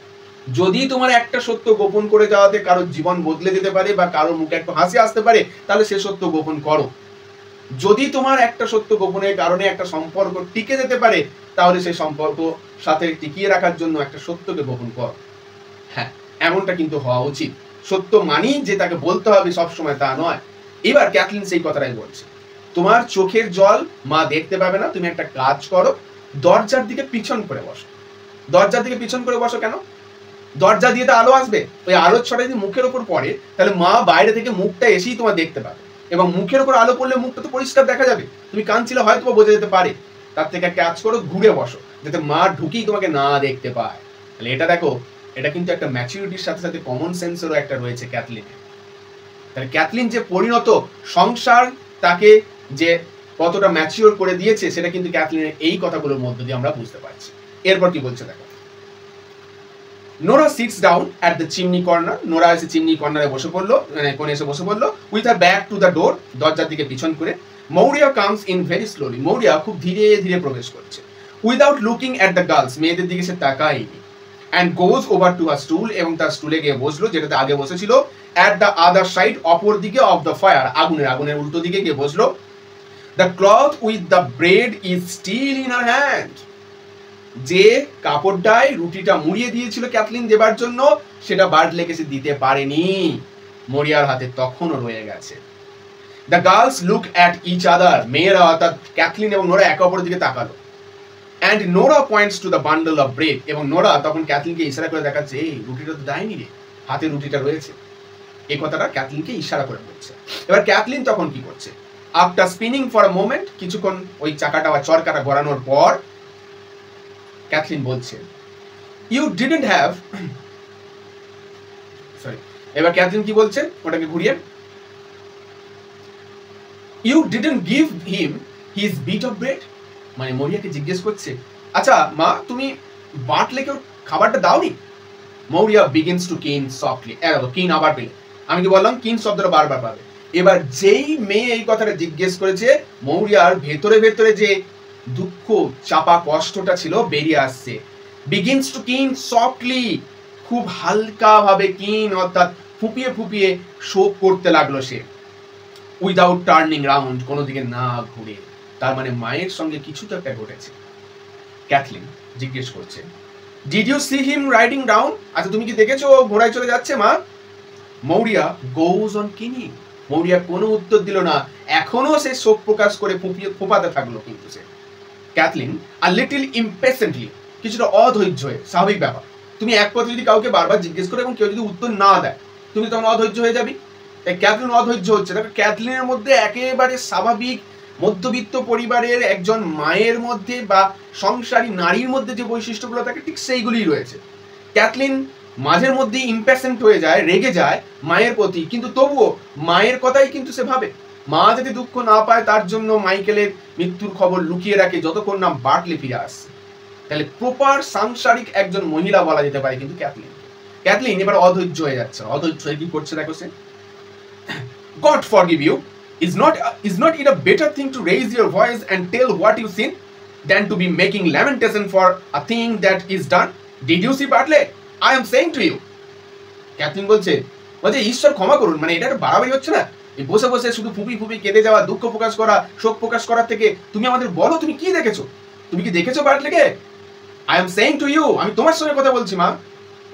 যদি তোমার একটা সত্য গোপন করে যাওয়াতে কারোর জীবন বদলে যেতে পারে বা কারোর মুখে একটু হাসি আসতে পারে, তাহলে সে সত্য গোপন করো। যদি তোমার একটা সত্য গোপনের কারণে একটা সম্পর্ক টিকে যেতে পারে, তাহলে সেই সম্পর্ক সাথে টিকিয়ে রাখার জন্য একটা সত্যকে গোপন করো। হ্যাঁ, এমনটা কিন্তু হওয়া উচিত। সত্য মানি যে তাকে বলতে হবে সবসময়, তা নয়। এবার ক্যাথলিন সেই কথাটাই বলছে, তোমার চোখের জল মা দেখতে পাবে না, তুমি একটা কাজ করো, দরজার দিকে পিছন করে বসো। দরজার দিকে পিছন করে বসো কেন? দরজা দিয়ে তো আলো আসবে, ওই আলোর ছটা যদি মুখের ওপর পড়ে, তাহলে মা বাইরে থেকে মুখটা এসেই তোমার দেখতে পাবে, এবং মুখের ওপর আলো পড়লে মুখটা তো পরিষ্কার দেখা যাবে। তুমি কাঁদছিলে হয়তো বোঝা যেতে পারে, তার থেকে একটা কাজ করো, ঘুরে বসো, যাতে মা ঢুকেই তোমাকে না দেখতে পায়। তাহলে এটা দেখো, এটা কিন্তু একটা ম্যাচুরিটির সাথে সাথে কমন সেন্সেরও একটা রয়েছে ক্যাথলিনে। তাহলে ক্যাথলিন যে পরিণত, সংসার তাকে যে কতটা ম্যাচিওর করে দিয়েছে, সেটা কিন্তু ক্যাথলিনের এই কথাগুলোর মধ্য দিয়ে আমরা বুঝতে পারছি। এরপর কি বলছে দেখো, Nora sits down at the chimney corner. Nora এসে চিমনি কর্নারে বসে পড়লো, মানে কোণে এসে বসে পড়লো, with her back to the door, দরজার দিকে পিছন করে। Maurya comes in very slowly. Maurya খুব ধীরে ধীরে প্রবেশ করছে। Without looking at the girls, মেয়েদের দিকে সে তাকায়নি। And goes over to her stool, এবং তার স্টুলে গিয়ে বসলো, যেটাতে আগে বসেছিল। অ্যাট দ্য আদার সাইড, অপর দিকে অফ দ্য ফায়ার, আগুনের উল্টো দিকে গিয়ে বসলো। The cloth with the bread is still in her hand. যে কাপড়টায় রুটিটা মুড়িয়ে দিয়েছিল ক্যাথলিন দেবার জন্য, সেটা বার্টলেকে সে দিতে পারেনি, মরিয়ার হাতে তখনও রয়ে গেছে। The girls look at each other, মেয়েরা অর্থাৎ ক্যাথলিন এবং নোরা একে অপরের দিকে তাকালো। And Nora points to the bundle of bread, এবং নোরা তখন ক্যাথলিনকে ইশারা করে দেখাচ্ছে, এই রুটিটা তো দেয়নি রে, হাতে রুটিটা রয়েছে। এই কথাটা ক্যাথলিনকে ইশারা করে বলছে। এবার ক্যাথলিন তখন কি করছে, after spinning for a moment, কিছুক্ষণ ওই চাকাটা বা চরকাটা ঘোরানোর পর ক্যাথলিন বলছে, ইউ ডিডন্ট হ্যাভ, সরি, এবার ক্যাথলিন কি বলছে ওটাকে ঘুরিয়ে, you didn't give him his bit of bread. মানে মরিয়াকে জিজ্ঞেস করছে, আচ্ছা মা, তুমি বাটলেকে খাবারটা দাওনি? মৌরিয়া বিগিনস টু কিন সফটলি। কিন আবার পেলে, আমি কি বললাম, কিন শব্দটা বারবার পাবে। এবার যেই মেয়ে এই কথাটা জিজ্ঞেস করেছে, মৌরিয়ার ভেতরে ভেতরে যে দুঃখ চাপা কষ্টটা ছিল বেরিয়ে আসছে। বিগিনস টু কিন সফটলি, খুব হালকা ভাবে কিন, অর্থাৎ ফুপিয়ে ফুপিয়ে শোক করতে লাগলো সে। উইদাউট টার্নিং রাউন্ড, কোনো দিকে না ঘুরে। তার মানে মায়ের সঙ্গে কিছু তো একটা ঘটেছে। ক্যাথলিন জিজ্ঞেস করছে, did you see him riding down? আচ্ছা তুমি কি দেখেছো ঘোড়ায় চলে যাচ্ছে মা? Maurya goes on keening. Maurya কোনো উত্তর দিল না, এখনো সে শোক প্রকাশ করে ফোপাতে থাকলো। কিন্তু সে ক্যাথলিন আর লিটল ইম্পেশেন্টলি, কিছুটা অধৈর্য হয়ে, স্বাভাবিক ব্যাপার, তুমি এক কথা যদি কাউকে বারবার জিজ্ঞেস করে এবং কেউ যদি উত্তর না দেয়, তুমি তখন অধৈর্য হয়ে যাবি। ক্যাথলিন অধৈর্য হচ্ছে। দেখো ক্যাথলিনের মধ্যে একেবারে স্বাভাবিক মধ্যবিত্ত পরিবারের একজন মায়ের মধ্যে বা সংসারী নারীর মধ্যে যে বৈশিষ্ট্যগুলো থাকে, ঠিক সেইগুলিই রয়েছে। ক্যাথলিন মাঝের মধ্যে ইম্প্যাশেন্ট হয়ে যায়, রেগে যায় মায়ের প্রতি, কিন্তু তবুও মায়ের কথাই কিন্তু সে ভাবে। মা যদি দুঃখ না পায়, তার জন্য মাইকেলের মৃত্যুর খবর লুকিয়ে রাখে যতক্ষণ না বার্টলে ফিরে আসছে। তাহলে প্রপার সাংসারিক একজন মহিলা বলা যেতে পারে কিন্তু ক্যাথলিন। ক্যাথলিন এবার অধৈর্য হয়ে যাচ্ছে। অধৈর্য হয়ে কি করছে দেখো সে, God forgive you, is not it a better thing to raise your voice and tell what you sin than to be making lamentation for a thing that is done? Did you see Bartley? I am saying to you. Kathleen বলছে ঈশ্বর ক্ষমা করুন, মানে এটা একটা বাড়াবাড়ি হচ্ছে না? এই বসে বসে শুধু ফুপি ফুপি কেঁদে যাওয়া, দুঃখ প্রকাশ করা, শোক প্রকাশ করার থেকে তুমি আমাদের বলো, তুমি কি দেখেছো? তুমি কি দেখেছো বার্টলেকে? I am saying to you, আমি তোমার সঙ্গে কথা বলছি। মা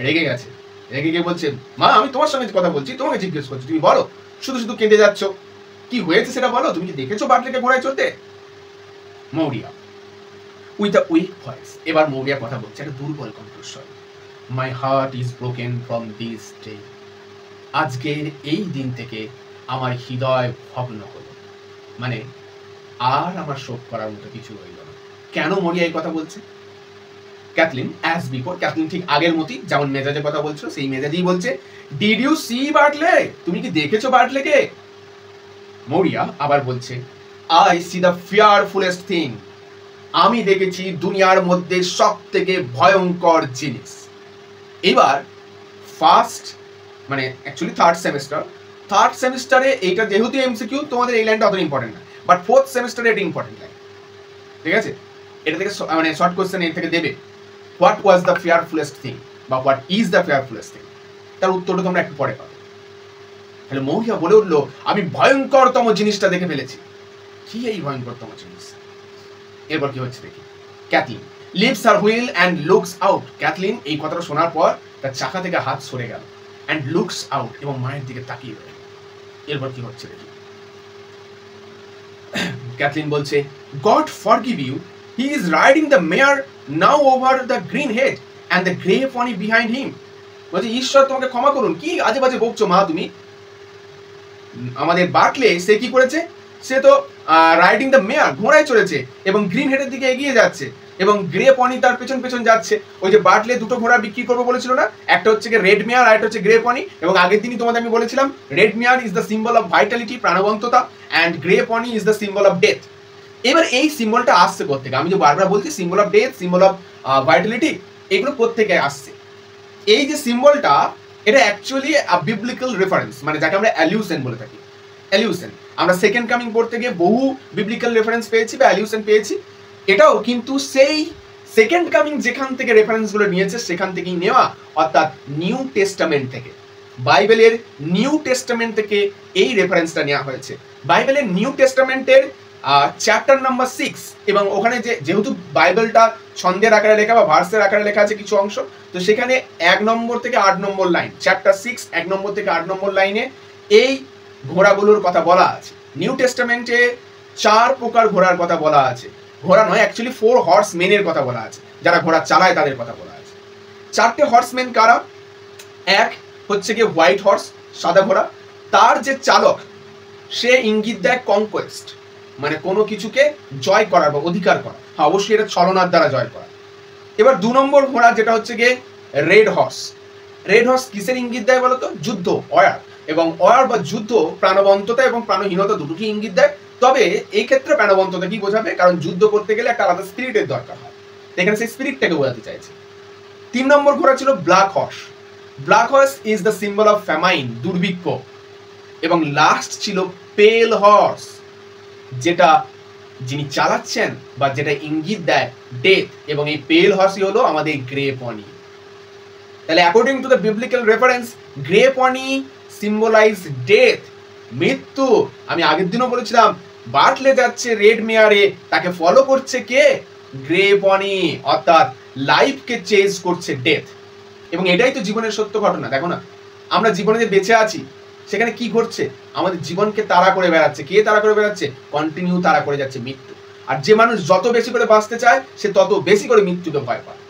রেগে গেছে, রেগে গিয়ে বলছে, মা আমি তোমার সঙ্গে কথা বলছি, তোমাকে জিজ্ঞেস করছি, তুমি বলো, শুধু শুধু কেঁদে যাচ্ছ, কি হয়েছে সেটা বলো, তুমি কি দেখেছো বার্টলেকে ঘোড়ায় চলতে? Maurya with a weak voice, এবার মৌরিয়া কথা বলছে একটা দুর্বল কণ্ঠস্বর, my heart is broken from this day. আজকের এই দিন থেকে আমার হৃদয় ভগ্ন হলো, মানে আর আমার শোক করার মতো কিছু রইল না। কেন মৌরিয়া এই কথা বলছে? ক্যাথলিন অ্যাজ বিফোর, ক্যাথলিন ঠিক আগের মতই, যেমন মেজাজের কথা বলছো সেই মেজাজেই বলছে, ডিড ইউ সি বার্টলে? তুমি কি দেখেছো বার্টলেকে? মৌরিয়া আবার বলছে, I C the fearfullest thing, আমি দেখেছি দুনিয়ার মধ্যে সব থেকে ভয়ঙ্কর জিনিস। এবার ফার্স্ট, মানে অ্যাকচুয়ালি থার্ড সেমিস্টারে এইটা যেহেতু এমসিকিউ, তোমাদের এই লাইনটা অত ইম্পর্টেন্ট না, বাট ফোর্থ সেমিস্টারে এটা ইম্পর্টেন্ট লাইন, ঠিক আছে? এটা থেকে মানে শর্ট কোশ্চেন এর থেকে দেবে, হোয়াট ওয়াজ দ্য ফেয়ারফুলেস্ট থিং বা হোয়াট ইজ দ্য ফেয়ারফুলেস্ট থিং, তার উত্তরটা তোমরা একটু পরে পাবে। তাহলে মৌরিয়া বলে উঠলো, আমি ভয়ঙ্করতম জিনিসটা দেখে ফেলেছি। কি এই ভয়ঙ্করতম জিনিস? এরপর কি হচ্ছে দেখি। Kathleen leaves her wheel and looks out. Kathleen এই কথাটা শোনার পর তার চাকা থেকে হাত সরে গেল, অ্যান্ড লুকস আউট, এবং মায়ের দিকে তাকিয়ে রইল। এরপর কি হচ্ছে দেখি। ক্যাথলিন বলছে, God forgive you, he is riding the mare now over the green head and the grey pony behind him. বলছে, ঈশ্বর তোমাকে ক্ষমা করুন, কি আজে বাজে বকছো মা তুমি। আমাদের বার্কলে সে কি করেছে, সে তো রাইডিং দ্য মেয়ার, ঘোড়ায় চড়েছে এবং গ্রিন হেডের দিকে এগিয়ে যাচ্ছে, এবং গ্রে পনি তার পেছন পেছন যাচ্ছে। ওই যে বার্কলে দুটো ঘোড়া বিক্রি করবো বলেছিল না, একটা হচ্ছে রেড মেয়ার আর একটা হচ্ছে গ্রে পনি, এবং আগের দিনই তোমাদের আমি বলেছিলাম red mare is the symbol of vitality, প্রাণবন্ততা, and grey pony is the symbol of death. এবার এই সিম্বলটা আসছে কোত্থেকে? আমি যে বারবার বলছি symbol of death, symbol of vitality, এগুলো কোত্থেকে আসছে? এই যে সিম্বলটা, এটা অ্যাকচুয়ালি বিবলিক্যাল রেফারেন্স, মানে যাকে আমরা অ্যালিউশন বলে থাকি। অ্যালিউশন আমরা সেকেন্ড কামিং পড়তে গিয়ে বহু বিবলিক্যাল রেফারেন্স পেয়েছি বা অ্যালিউশন পেয়েছি। এটাও কিন্তু সেই সেকেন্ড কামিং যেখান থেকে রেফারেন্সগুলো নিয়েছে সেখান থেকেই নেওয়া, অর্থাৎ নিউ টেস্টামেন্ট থেকে, বাইবেলের নিউ টেস্টামেন্ট থেকে এই রেফারেন্সটা নেওয়া হয়েছে। বাইবেলের নিউ টেস্টামেন্টের চ্যাপ্টার নাম্বার 6, এবং ওখানে যেহেতু বাইবেলটা ছন্দের আকারে লেখা বা ভার্সের আকারে লেখা আছে কিছু অংশ, তো সেখানে 1 নম্বর থেকে 8 নম্বর লাইন, চ্যাপ্টার 6 1 নম্বর থেকে 8 নম্বর লাইনে এই ঘোড়াগুলোর কথা বলা আছে। নিউ টেস্টামেন্টে 4 প্রকার ঘোড়ার কথা বলা আছে। ঘোড়া নয়, অ্যাকচুয়ালি 4 হর্সমেনের কথা বলা আছে, যারা ঘোড়া চালায় তাদের কথা বলা আছে। 4টে হর্সমেন কারা? এক হচ্ছে গিয়ে হোয়াইট হর্স, সাদা ঘোড়া, তার যে চালক সে ইঙ্গিত দেয় কনকোয়েস্ট, মানে কোনো কিছুকে জয় করার বা অধিকার করা। হ্যাঁ, অবশ্যই এটা ছলনার দ্বারা জয় করা। এবার 2 নম্বর ঘোড়া যেটা হচ্ছে গিয়ে রেড হর্স। রেড হর্স কিসের ইঙ্গিত দেয় বলতো? যুদ্ধ, ওয়ার, এবং ওয়ার বা যুদ্ধ প্রাণবন্ততা এবং প্রাণহীনতা দুটোকে ইঙ্গিত দেয়। তবে এই ক্ষেত্রে প্রাণবন্ততা কি বোঝাবে? কারণ যুদ্ধ করতে গেলে একটা আলাদা স্পিরিটের দরকার হয়, এখানে সেই স্পিরিটটাকে বোঝাতে চাইছে। 3 নম্বর ঘোড়া ছিল black horse. Black horse is the symbol of famine, দুর্ভিক্ষ। এবং লাস্ট ছিল পেল হর্স, যেটা যিনি চালাচ্ছেন বা যেটা ইঙ্গিত দেয় ডেথ, এবং এই পেল হর্সই হলো আমাদের গ্রে পনি। তাহলে according to the biblical reference, grey pony symbolize death, মৃত্যু। আমি আগের দিনও বলেছিলাম বার্কলে যাচ্ছে রেড মেয়ারে, তাকে ফলো করছে কে? গ্রে পনি, অর্থাৎ লাইফকে চেজ করছে ডেথ। এবং এটাই তো জীবনের সত্য ঘটনা। দেখো না, আমরা জীবনে যে বেঁচে আছি সেখানে কি ঘটছে? আমাদের জীবনকে তাড়া করে বেড়াচ্ছে। কে তাড়া করে বেড়াচ্ছে? কন্টিনিউ তাড়া করে যাচ্ছে মৃত্যু। আর যে মানুষ যত বেশি করে বাঁচতে চায় সে তত বেশি করে মৃত্যুকে ভয় পায়।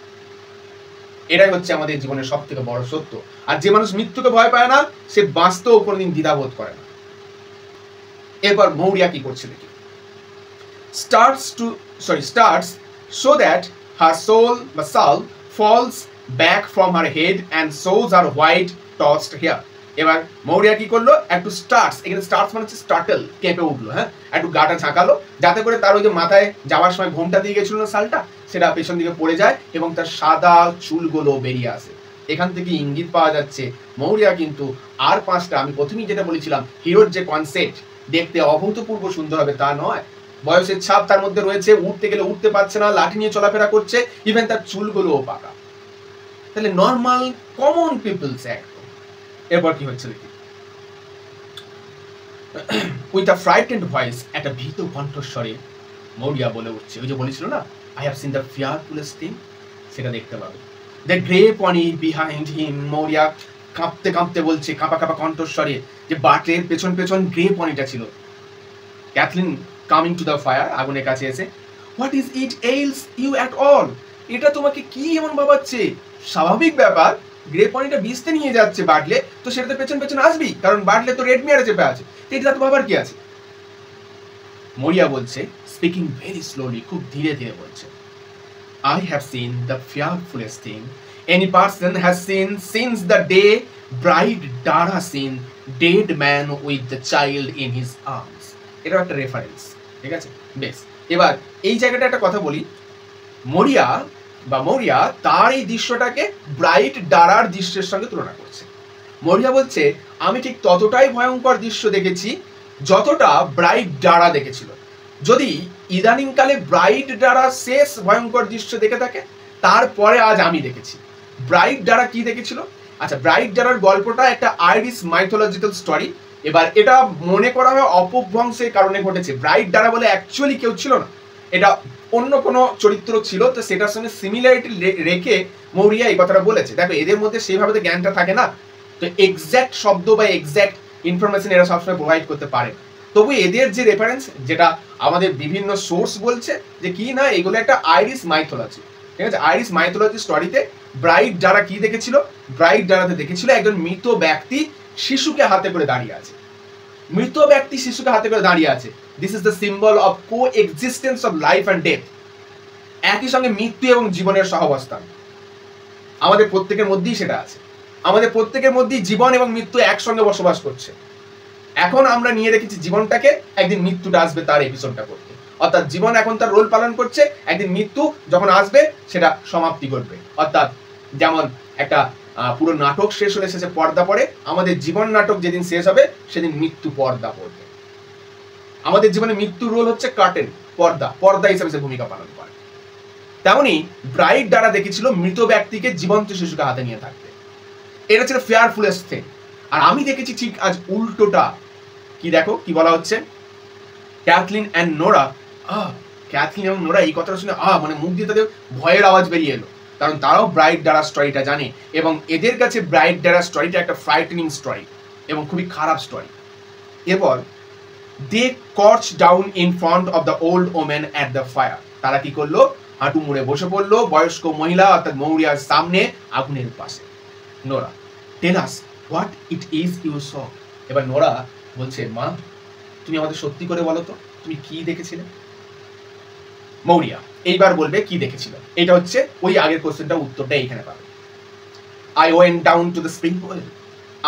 এটাই হচ্ছে আমাদের জীবনের সব থেকে বড় সত্য। আর যে মানুষ মৃত্যুকে ভয় পায় না সে বাঁচতেও কোনোদিন দ্বিধাবোধ করে না। এরপর মৌরিয়া কি করছে দেখি। starts so that her soul falls back from her head and shows her white tossed hair. এবার মৌরিয়া কি করলো? একটু স্টার্টস, এখানে স্টার্টস মানে হচ্ছে স্টার্টল, কেঁপে উঠলো, হ্যাঁ, একটু গাটা ঝাঁকালো, যাতে করে তার ওই যে মাথায় যাওয়ার সময় ঘোমটা দিয়ে গেছিল না শালটা, সেটা পেছন দিকে পড়ে যায় এবং তার সাদা চুলগুলো বেরিয়ে আসে। এখান থেকে ইঙ্গিত পাওয়া যাচ্ছে মৌরিয়া কিন্তু আর 5টা, আমি প্রথমেই যেটা বলেছিলাম হিরোর যে কনসেপ্ট, দেখতে অভূতপূর্ব সুন্দর হবে তা নয়, বয়সের ছাপ তার মধ্যে রয়েছে, উঠতে গেলে উঠতে পারছে না, লাঠি নিয়ে চলাফেরা করছে, ইভেন তার চুলগুলোও পাকা। তাহলে নর্মাল কমন পিপলস একদম। এরপর কি হচ্ছে দেখি। উইথ আ ফ্রাইটেন্ড ভয়েস, একটা ভীত কণ্ঠস্বরে মৌরিয়া বলে উঠছে, ওই যে বলেছিল না I have seen the fearfullest thing, সেটা দেখতে পাবে। The grey pony behind him, Maurya কাঁপতে কাঁপতে বলছে, কাঁপা কাঁপা কণ্ঠস্বরে, যে বাটলের পেছন পেছন গ্রে পনিটা ছিল। Cathleen coming to the fire, আগুনের কাছে এসে, what is it ails you at all, এটা তোমাকে কি এমন ভাবাচ্ছে? স্বাভাবিক ব্যাপার, গ্রে পনিটা বিচতে নিয়ে যাচ্ছে বাটলে, তো সেটা তো পেছন পেছন আসবি, কারণ বাটলে তো রেড মেয়ারে চেপে আছে, এটা তো ভাবার কি আছে? মৌরিয়া বলছে, স্পিকিং ভেরি স্লোলি, খুব ধীরে ধীরে বলছে, I have seen the fearfulest thing any person has seen since the day bride Dara seen dead man with the child in his arms. এটা একটা রেফারেন্স, ঠিক আছে? বেশ, এবার এই জায়গাটা একটা কথা বলি। মৌরিয়া তার এই দৃশ্যটাকে ব্রাইট ডারার দৃশ্যের সঙ্গে তুলনা করছে। মৌরিয়া বলছে, আমি ঠিক ততটাই ভয়ঙ্কর দৃশ্য দেখেছি যতটা ব্রাইট ডারা দেখেছিল। যদি ইদানিংকালে ব্রাইট দ্বারা শেষ ভয়ঙ্কর দৃশ্য দেখে থাকে, তারপরে আজ আমি দেখেছি। ব্রাইট দ্বারা কি দেখেছিল? আচ্ছা, ব্রাইট দ্বারার গল্পটা একটা আইরিশ মাইথোলজিক্যাল স্টোরি। এবার এটা মনে করা হয় অপভ্রংশের কারণে ঘটেছে। ব্রাইট দ্বারা বলে অ্যাকচুয়ালি কেউ ছিল না, এটা অন্য কোনো চরিত্র ছিল, তো সেটার সঙ্গে সিমিলারিটি রেখে মৌরিয়া এই কথাটা বলেছে। দেখো, এদের মধ্যে সেইভাবে তো জ্ঞানটা থাকে না, তো এক্স্যাক্ট শব্দ বা এক্স্যাক্ট ইনফরমেশন এরা সবসময় প্রোভাইড করতে পারে। তবু এদের যে রেফারেন্স, যেটা আমাদের বিভিন্ন সোর্স বলছে যে কি না, এগুলো একটা আইরিশ মাইথোলজি, ঠিক আছে। আইরিশ মাইথোলজি স্টোরিতে ব্রাইট দ্বারা কি দেখেছিল? ব্রাইট দ্বারাতে দেখেছিল একজন মৃত ব্যক্তি শিশুকে হাতে করে দাঁড়িয়ে আছে। মৃত ব্যক্তি শিশুকে হাতে করে দাঁড়িয়ে আছে, this is the symbol of co existence of life and death. একই সঙ্গে মৃত্যু এবং জীবনের সহাবস্থান আমাদের প্রত্যেকের মধ্যেই সেটা আছে। আমাদের প্রত্যেকের মধ্যেই জীবন এবং মৃত্যু একসঙ্গে বসবাস করছে। এখন আমরা নিয়ে রেখেছি জীবনটাকে, একদিন মৃত্যুটা আসবে তার এপিসোডটা করতে। অর্থাৎ জীবন এখন তার রোল পালন করছে, একদিন মৃত্যু যখন আসবে সেটা সমাপ্তি করবে। অর্থাৎ যেমন একটা পুরো নাটক শেষ হলে শেষে পর্দা পড়ে, আমাদের জীবন নাটক যেদিন শেষ হবে সেদিন মৃত্যু পর্দা পড়বে। আমাদের জীবনে মৃত্যুর রোল হচ্ছে কার্টেন, পর্দা হিসাবে সে ভূমিকা পালন করে। তেমনি ব্রাইট দ্বারা দেখেছিল মৃত ব্যক্তিকে জীবন্ত শিশুকে হাতে নিয়ে থাকতে, এটা ছিল ফেয়ারফুলেস্ট থিং। আর আমি দেখেছি ঠিক আজ উল্টোটা। কি দেখো কি বলা হচ্ছে, ক্যাথলিন অ্যান্ড নোরা, ক্যাথলিন এবং নোরা এই কথাটা শুনে মানে মুখ দিয়ে তাদের ভয়ের আওয়াজ বেরিয়ে এলো, কারণ তারাও ব্রাইট দ্বারা স্টোরিটা জানে এবং এদের কাছে ব্রাইট দ্বারা স্টোরিটা একটা ফ্রাইটেনিং স্টোরি এবং খুবই খারাপ স্টোরি। এরপর they crouch down in front of the old women at the fire. তারা কি করলো? হাঁটু মুড়ে বসে পড়লো বয়স্ক মহিলা অর্থাৎ মৌরিয়ার সামনে আগুনের পাশে। Nora, tell us what it is you saw. এবার নোরা বলছে, মা তুমি আমাদের সত্যি করে বলো তো, তুমি কি দেখেছিলে? মৌরিয়া এইবার বলবে কি দেখেছিল। এটা হচ্ছে ওই আগের কোশ্চেনটা, উত্তরটা এইখানে পাবে। I went down to the spring well.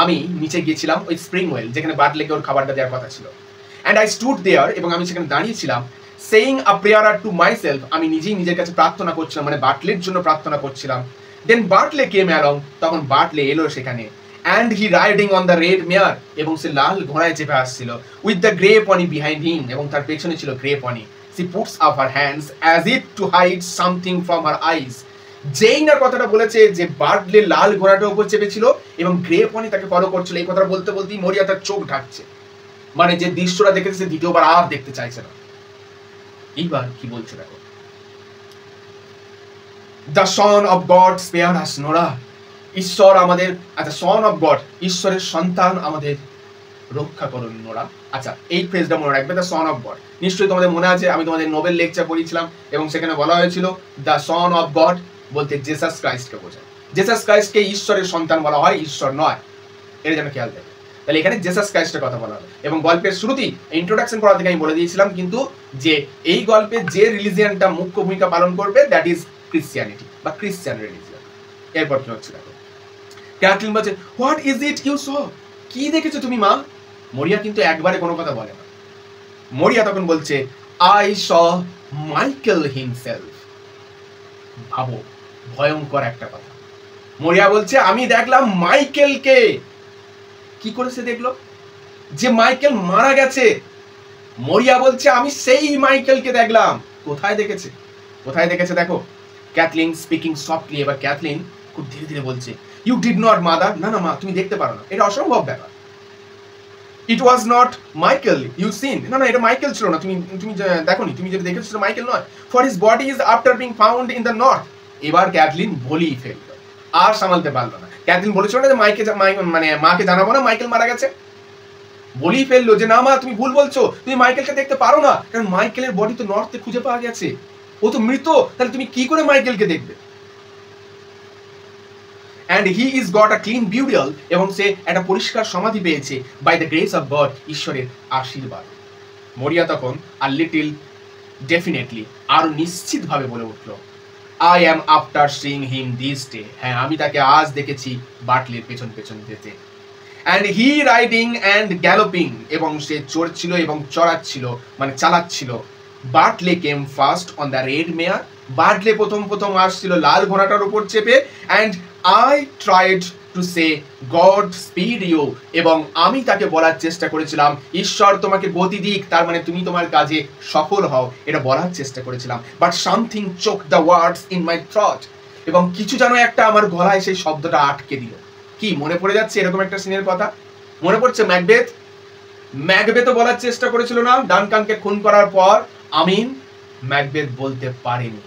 আমি নিচে গিয়েছিলাম ওই স্প্রিং ওয়েল যেখানে বাটলেকে ওর খাবারটা দেওয়ার কথা ছিল। অ্যান্ড আই স্টুড দেয়ার, এবং আমি সেখানে দাঁড়িয়েছিলাম। Saying a prayer to my self, আমি নিজেই নিজের কাছে প্রার্থনা করছিলাম, মানে বাটলের জন্য প্রার্থনা করছিলাম। দেন বাটলে কেম অ্যালং, তখন বাটলে এলো সেখানে। And he riding on the red mare, এবং সে লাল ঘোড়ায় চেপে আসছিল। With the grey pony behind him, এবং তার পেছনে ছিল grey pony. She puts up her hands as if to hide something from her eyes. যেই না কথাটা বলেছে যে বার্ডলে লাল ঘোড়াটার উপর চেপেছিল এবং গ্রে পনি তাকে ফলো করছিল, এই কথাটা বলতে বলতেই মরিয়া তার চোখ ঢাকছে, মানে যে দৃশ্যটা দেখেছে সে দ্বিতীয়বার আর দেখতে চাইছে না। এইবার কি বলছে দেখো, The son of God spare us, Nora. ঈশ্বর আমাদের, আচ্ছা সন অফ গড, ঈশ্বরের সন্তান আমাদের রক্ষা করুন নোরা। আচ্ছা এই ফ্রেজটা মনে রাখবে, দ্য সন অফ গড। নিশ্চয়ই তোমাদের মনে আছে আমি তোমাদের নোবেল লেকচার পড়িয়েছিলাম এবং সেখানে বলা হয়েছিল দ্য সন অফ গড বলতে জেসাস ক্রাইস্টকে বোঝায়। জেসাস ক্রাইস্টকে ঈশ্বরের সন্তান বলা হয়, ঈশ্বর নয়, এটা যেন খেয়াল থাকে। তাহলে এখানে জেসাস ক্রাইস্টের কথা বলা হবে। এবং গল্পের শুরুতেই ইন্ট্রোডাকশন করা থেকে আমি বলে দিয়েছিলাম কিন্তু যে এই গল্পে যে রিলিজিয়ানটা মুখ্য ভূমিকা পালন করবে দ্যাট ইজ ক্রিশ্চিয়ানিটি বা ক্রিশ্চিয়ান রিলিজিয়ান। এরপর কি হচ্ছে দেখো, ক্যাথলিন বলছে, হোয়াট ইজ ইট ইউ স, কি দেখেছো তুমি মা? মরিয়া কিন্তু একবারে কোনো কথা বলে না। মরিয়া তখন বলছে, আই স মাইকেল হিমসেলফ। ভাবো, ভয়ঙ্কর একটা কথা। মরিয়া বলছে, আমি দেখলাম মাইকেলকে। কি করে সে দেখলো? যে মাইকেল মারা গেছে। মরিয়া বলছে, আমি সেই মাইকেলকে দেখলাম। কোথায় দেখেছে? কোথায় দেখেছে দেখো, ক্যাথলিন স্পিকিং সফটলি। এবার ক্যাথলিন খুব ধীরে ধীরে বলছে, ইউ ডিড নট মাদার, না না মা তুমি দেখতে পারো না, এটা অসম্ভব ব্যাপার। It was not Michael you seen, না না এটা মাইকেল ছিল না, তুমি দেখোনি, তুমি যেটা দেখেছো সেটা মাইকেল নয়। For his body is after being found in the north. এবার ক্যাথলিন বলেই ফেললো, আর সামালতে পারলো না। ক্যাথলিন বলেছিল না যে মানে মাকে জানাবো না মাইকেল মারা গেছে, বলেই ফেললো যে না মা তুমি ভুল বলছো, তুমি মাইকেলকে দেখতে পারো না, কারণ মাইকেলের বডি তো নর্থে খুঁজে পাওয়া গেছে, ও তো মৃত, তাহলে তুমি কি করে মাইকেলকে দেখবে? And he is got a clean burial, এবং সে একটা পরিষ্কার সমাধি পেয়েছে by the grace of God, ঈশ্বরের আশীর্বাদ। মরিয়া তখন a little definitely, আরো নিশ্চিত ভাবে বলে উঠলো, I am after seeing him this day, হ্যাঁ আমি তাকে আজ দেখেছি বাটলের পেছন পেছন যেতে। And he riding and galloping, এবং সে চড়ছিল এবং চড়াচ্ছিল মানে চালাচ্ছিল। বাটলে came first on the red mare, বাটলে প্রথম আসছিল লাল ঘোড়াটার উপর চেপে। And I tried to say God speed you, এবং আমি তাকে বলার চেষ্টা করেছিলাম ঈশ্বর তোমাকে গতি দিক, তার মানে তুমি তোমার কাজে সফল হও, এটা বলার চেষ্টা করেছিলাম। But something choke the words in my through, এবং কিছু যেন একটা আমার গলায় সেই শব্দটা আটকে দিল। কি মনে পড়ে যাচ্ছে এরকম একটা সিনের কথা? মনে পড়ছে ম্যাকবেথ? ম্যাকবেথও বলার চেষ্টা করেছিল না ডানকানকে খুন করার পর আমিন? ম্যাকবেথ বলতে পারেনি,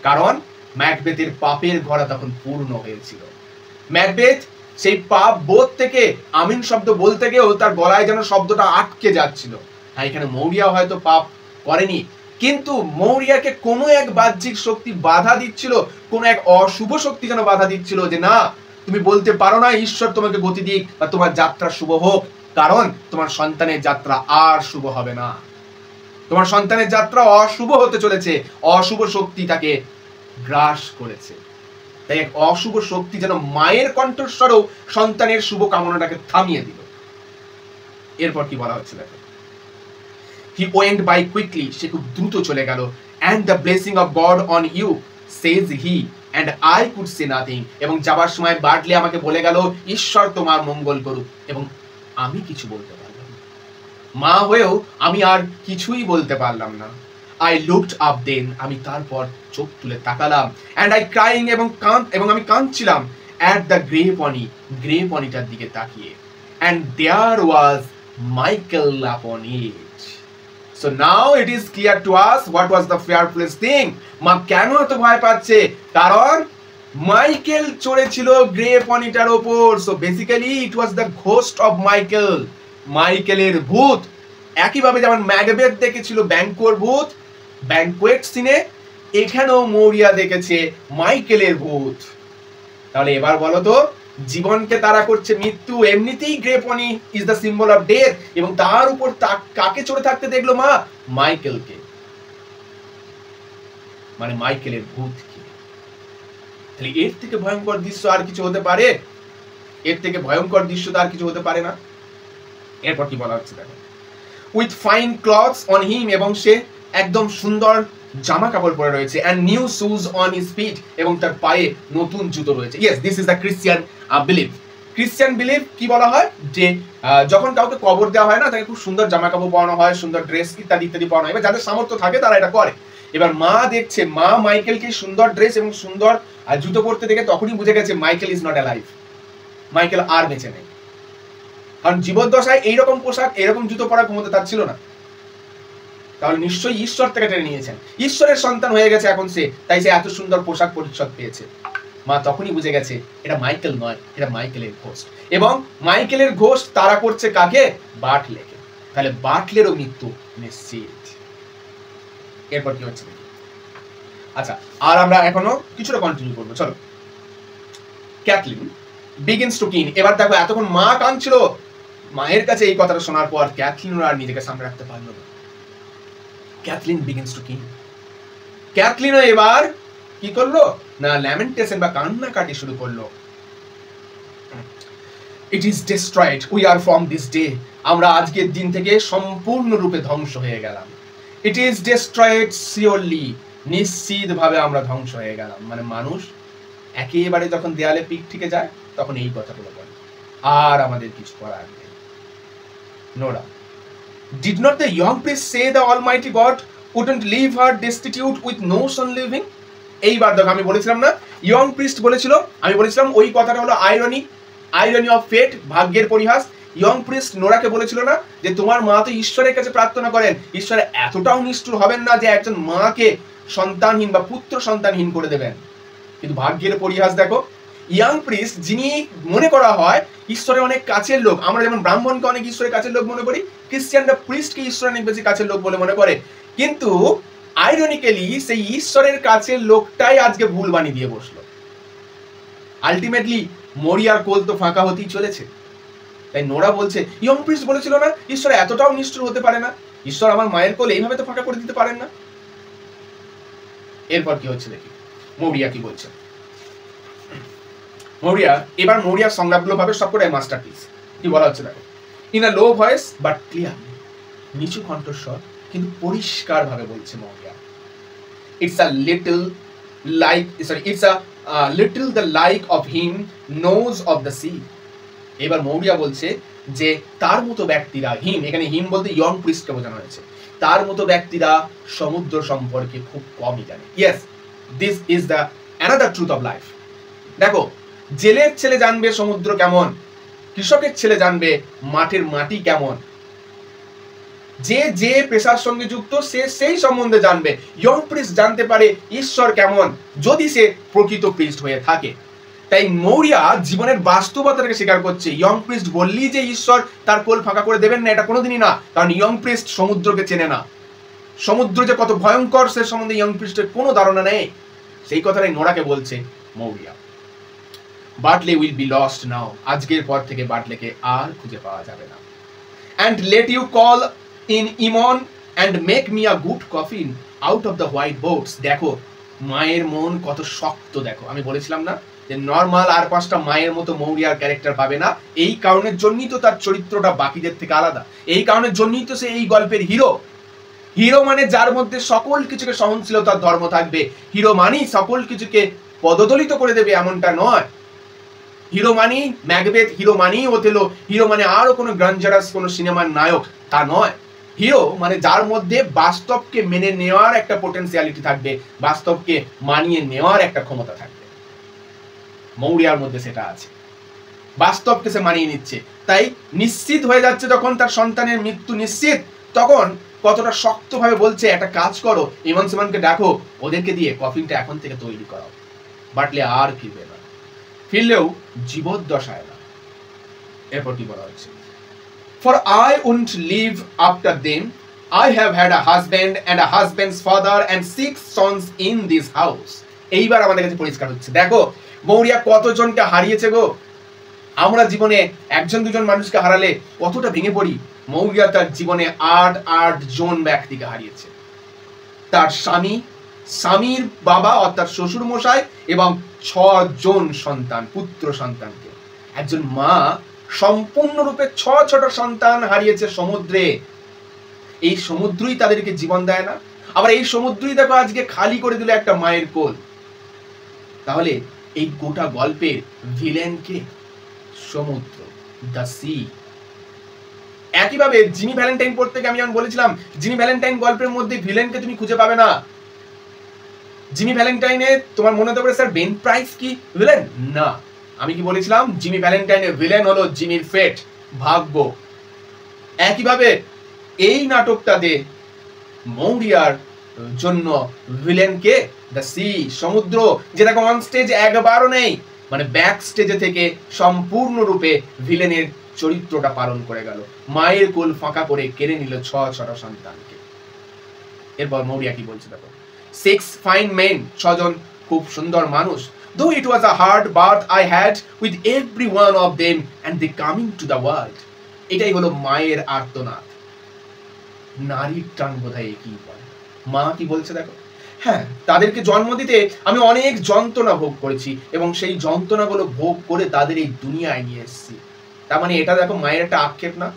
কারণ ম্যাকবেথের পাপের ঘোড়া তখন পূর্ণ হয়েছিল। ম্যাকবেথ সেই পাপ বোধ থেকে আমিন শব্দ বলতে গিয়েও তার গলায় যেন শব্দটা আটকে যাচ্ছিল। হ্যাঁ, এখানে মৌরিয়া হয়তো পাপ করেনি, কিন্তু মৌরিয়াকে কোনো এক বাহ্যিক শক্তি বাধা দিচ্ছিল, কোনো এক অশুভ শক্তি যেন বাধা দিচ্ছিল যে না, তুমি বলতে পারো না ঈশ্বর তোমাকে গতি দিক বা তোমার যাত্রা শুভ হোক, কারণ তোমার সন্তানের যাত্রা আর শুভ হবে না, তোমার সন্তানের যাত্রা অশুভ হতে চলেছে। অশুভ শক্তি তাকে গ্রাস করেছে। তাই এক অশুভ শক্তি যেন মায়ের কণ্ঠস্বরেও সন্তানের শুভ কামনাটাকে থামিয়ে দিল। এরপর কি বলা হচ্ছে দেখো, হি ওয়েন্ট বাই কুইকলি, সে খুব দ্রুত চলে গেল। And the blessing of God on you says he and I could say nothing, এবং যাবার সময় বার্টলি আমাকে বলে গেল ঈশ্বর তোমার মঙ্গল করুক, এবং আমি কিছু বলতে পারলাম না। মা হয়েও আমি আর কিছুই বলতে পারলাম না। I looked up then, আমি তারপর চোখ তুলে তাকালাম, and I crying, এবং আমি কাঁদছিলাম at the grey পনিটার দিকে তাকিয়ে, and there was Michael upon it. So now it is clear to us what was the fearfulest thing. মা কেন এত ভয় পাচ্ছে? কারণ মাইকেল চড়েছিল গ্রে পনিটার ওপর। So basically it was the ghost of Michael, মাইকেলের ভূত। একইভাবে যেমন ম্যাকবেথ দেখেছিল ব্যাংকোর ভূত ব্যাংকোয়েট সিনে, এখানেও মৌরিয়া দেখেছে মাইকেলের ভূত। তাহলে এবার বলো তো, জীবনকে তাড়া করছে মৃত্যু, এমনিতেই grey pony is the symbol of death, এবং তার উপর কাকে চড়ে থাকতে দেখলো মা? মাইকেলকে, মানে মাইকেলের ভূতকে। তাহলে এর থেকে ভয়ঙ্কর দৃশ্য আর কিছু হতে পারে? এর থেকে ভয়ঙ্কর দৃশ্য তো আর কিছু হতে পারে না। এরপর কি বলা হচ্ছে দেখো, with fine clothes on him, এবং সে একদম সুন্দর জামা কাপড় পরে রয়েছে, and new shoes on his feet, এবং তার পায়ে নতুন জুতো রয়েছে। yes, this is the Christian belief. Christian belief কি বলা হয়, যে যখন কাউকে কবর দেওয়া হয় না, তাকে খুব সুন্দর জামা কাপড় পরানো হয়, সুন্দর ড্রেস ইত্যাদি ইত্যাদি পরানো হয়। এবার যাদের সামর্থ্য থাকে তারা এটা করে। এবার মা দেখছে, মা মাইকেলকে সুন্দর ড্রেস এবং সুন্দর জুতো পরতে দেখে তখনই বুঝে গেছে Michael is not alive, Michael আর বেঁচে নেই। কারণ জীবদ্দশায় এইরকম পোশাক, এরকম জুতো পরার ক্ষমতা তার ছিল না। তাহলে নিশ্চয়ই ঈশ্বর থেকে টেনে নিয়েছেন, ঈশ্বরের সন্তান হয়ে গেছে এখন সে, তাই সে এত সুন্দর পোশাক পরিচ্ছদ পেয়েছে। মা তখনই বুঝে গেছে এটা মাইকেল নয়, এটা মাইকেলের ঘোস্ট, এবং মাইকেলের ঘোস্ট তারা করছে কাকে? বার্টলেকে। তাহলে বার্টলেরও মৃত্যু নিশ্চিত। এরপর কি হচ্ছে? আচ্ছা, আর আমরা এখনো কিছুটা কন্টিনিউ করবো, চলো। ক্যাথলিন বিগিনস টু কিন, এবার দেখো এতক্ষণ মা কাঁদছিল, মায়ের কাছে এই কথাটা শোনার পর ক্যাথলিন আর নিজেকে সামনে রাখতে পারলো না। ক্যাথলিন বিগিনস টু কিন, ক্যাথলিনও এবার কি করলো না, ল্যামেন্টেশন বা কান্নাকাটি শুরু করলো। It is destroyed, we are from this day, আমরা আজকের দিন থেকে সম্পূর্ণরূপে ধ্বংস হয়ে গেলাম। ইট ইজ ডিস্ট্রয়েড সিওরলি, নিশ্চিতভাবে আমরা ধ্বংস হয়ে গেলাম। মানে মানুষ একেবারে যখন দেয়ালে পিঠ থেকে যায় তখন এই কথাগুলো বলে, আর আমাদের কিছু করার নেই। Nora, did not the young priest say the Almighty God wouldn't leave her destitute with no son living? এইবার দেখো, আমি বলেছিলাম না ইয়ং প্রিস্ট বলেছিল, আমি বলেছিলাম ওই কথাটা হলো আইরনি অফ ফেট, ভাগ্যের পরিহাস। ইয়ং প্রিস্ট নোরাকে বলেছিল না যে তোমার মা তো ঈশ্বরের কাছে প্রার্থনা করেন, ঈশ্বর এতটাও নিষ্ঠুর হবেন না যে একজন মাকে সন্তানহীন বা পুত্র সন্তানহীন করে দেবেন। কিন্তু ভাগ্যের পরিহাস দেখো, ইয়াং প্রিস্ট যিনি মনে করা হয় ঈশ্বরের অনেক কাছের লোক, আমরা যেমন ব্রাহ্মণকে অনেক ঈশ্বরের কাছের লোক মনে করি, খ্রিস্টানরা প্রিস্টকে ঈশ্বরের অনেক বেশি কাছের লোক বলে মনে করে, কিন্তু আইরনিক্যালি সেই ঈশ্বরের কাছের লোকটাই আজকে ভুল বাণী দিয়ে বসলো। আলটিমেটলি মরিয়ার কোল তো ফাঁকা হতেই চলেছে। তাই নোরা বলছে ইয়ং প্রিস্ট বলেছিল না ঈশ্বর এতটাও নিষ্ঠুর হতে পারে না, ঈশ্বর আমার মায়ের কোল এইভাবে তো ফাঁকা করে দিতে পারেন না। এরপর কি হচ্ছে দেখি, মরিয়া কি বলছে। মরিয়া, এবার মরিয়ার সংলাপগুলো ভাবে সবকটাই মাস্টারপিস। কি বলা হচ্ছে দেখো, in a low voice but clear, নিচু কণ্ঠস্বর কিন্তু পরিষ্কার ভাবে বলছে Maurya. It's a little the like of him knows of the sea. এবার মৌরিয়া বলছে যে তার মতো ব্যক্তিরা, হিম এখানে হিম বলতে ইয়ং প্রিস্টকে বোঝানো হয়েছে, তার মতো ব্যক্তিরা সমুদ্র সম্পর্কে খুব কমই জানে। Yes, this is the another truth of life. দেখো, জেলের ছেলে জানবে সমুদ্র কেমন, কৃষকের ছেলে জানবে মাঠের মাটি কেমন, যে যে পেশার সঙ্গে যুক্ত সে সেই সম্বন্ধে জানবে। ইয়ং প্রিস্ট জানতে পারে ঈশ্বর কেমন যদি সে প্রকৃত প্রিস্ট হয়ে থাকে। তাই মৌরিয়া জীবনের বাস্তবতাকে স্বীকার করছে। ইয়ং প্রিস্ট বললেই যে ঈশ্বর তার কোল ফাঁকা করে দেবেন না, এটা কোনোদিনই না, কারণ ইয়ং প্রিস্ট সমুদ্রকে চেনে না। সমুদ্র যে কত ভয়ঙ্কর সে সম্বন্ধে ইয়ং প্রিস্টের কোনো ধারণা নেই। সেই কথাটাই নোরাকে বলছে Maurya. Bartley will be lost now, আজকের পর থেকে বার্টলেকে আর খুঁজে পাওয়া যাবে না। And let you call in Eamon and make me a good coffin out of the white boats. দেখো মায়ের মন কত শক্ত, দেখো আমি বলেছিলাম না যে নর্মাল আর 5টা মায়ের মতো মৌরিয়ার ক্যারেক্টার পাবে না। এই কারণের জন্যই তো তার চরিত্রটা বাকিদের থেকে আলাদা, এই কারণের জন্যই তো সে এই গল্পের হিরো। হিরো মানে যার মধ্যে সকল কিছুকে সহনশীলতার ধর্ম থাকবে। হিরো মানেই সকল কিছুকে পদদলিত করে দেবে এমনটা নয়। হিরো মানেই ম্যাকবেথ, হিরো মানেই ওথেলো, হিরো মানে আরো কোনো গ্রাঞ্জারাস কোনো সিনেমার নায়ক, তা নয়। হিরো মানে যার মধ্যে বাস্তবকে মেনে নেওয়ার একটা পোটেনশিয়ালিটি থাকবে, বাস্তবকে মানিয়ে নেওয়ার একটা ক্ষমতা থাকবে। মৌরিয়ার মধ্যে সেটা আছে, বাস্তবকে সে মানিয়ে নিচ্ছে। তাই নিশ্চিত হয়ে যাচ্ছে যখন তার সন্তানের মৃত্যু নিশ্চিত, তখন কতটা শক্তভাবে বলছে একটা কাজ করো, ইমন সিমনকে ডাকো, ওদেরকে দিয়ে কফিনটা এখন থেকে তৈরি করাও। বাটলে আর ফিরবে না, ফিরলেও জীবদ্দশায় না। এরপর কি বলা হচ্ছে, for I wouldn't live after them, I have had a husband and a husband's father and 6 sons in this house. এইবার আমাদের কাছে পরিষ্কার হচ্ছে, দেখো মৌরিয়া কতজনকে হারিয়েছে গো। আমরা জীবনে 1-2 জন মানুষকে হারালে কতটা ভেঙে পড়ি। মৌরিয়া তার জীবনে 8 জন ব্যক্তিকে হারিয়েছে। তার স্বামী, স্বামীর বাবা অর্থাৎ শ্বশুর মশাই এবং 6 জন সন্তান, পুত্র সন্তানকে। একজন মা সম্পূর্ণরূপে 6টা সন্তান হারিয়েছে সমুদ্রে। এই সমুদ্রই তাদেরকে জীবন দেয় না, আবার এই সমুদ্রই দেখো আজকে খালি করে দিল একটা মায়ের কোল। তাহলে এই গোটা গল্পের ভিলেন কে? সমুদ্র, দ্য সি। একইভাবে জিমি ভ্যালেন্টাইন পড়তে গিয়ে আমি যেমন বলেছিলাম, জিমি ভ্যালেন্টাইন গল্পের মধ্যে ভিলেনকে তুমি খুঁজে পাবে না। জিমি ভ্যালেন্টাইনে তোমার মনে হতে পারে স্যার বেন প্রাইস কি ভিলেন? না, আমি কি বলেছিলাম, জিমি ভ্যালেন্টাইনের ভিলেন হলো জিমির ফেট, ভাগ্য। একইভাবে এই নাটকটাতে মৌরিয়ার জন্য ভিলেন কে? দ্য সি, সমুদ্র, যেটাকে অন স্টেজ একবারও নেই, মানে ব্যাক স্টেজে থেকে সম্পূর্ণরূপে ভিলেনের চরিত্রটা পালন করে গেল। মায়ের কোল ফাঁকা করে কেড়ে নিল 6টা সন্তানকে। এরপর মৌরিয়া কি বলছে দেখো, 6 ফাইন মেন, 6 জন খুব সুন্দর মানুষ। Though it was a hard birth I had with every one of them and they coming to the world. এটাই হলো মায়ের আর্তনাদ, নারীর টান বোধহয় একই বলে। মা কি বলছে দেখো, হ্যাঁ তাদেরকে জন্ম দিতে আমি অনেক যন্ত্রণা ভোগ করেছি এবং সেই যন্ত্রণাগুলো ভোগ করে তাদের এই দুনিয়ায় নিয়ে এসেছি। তার মানে এটা দেখো মায়ের একটা আক্ষেপ না,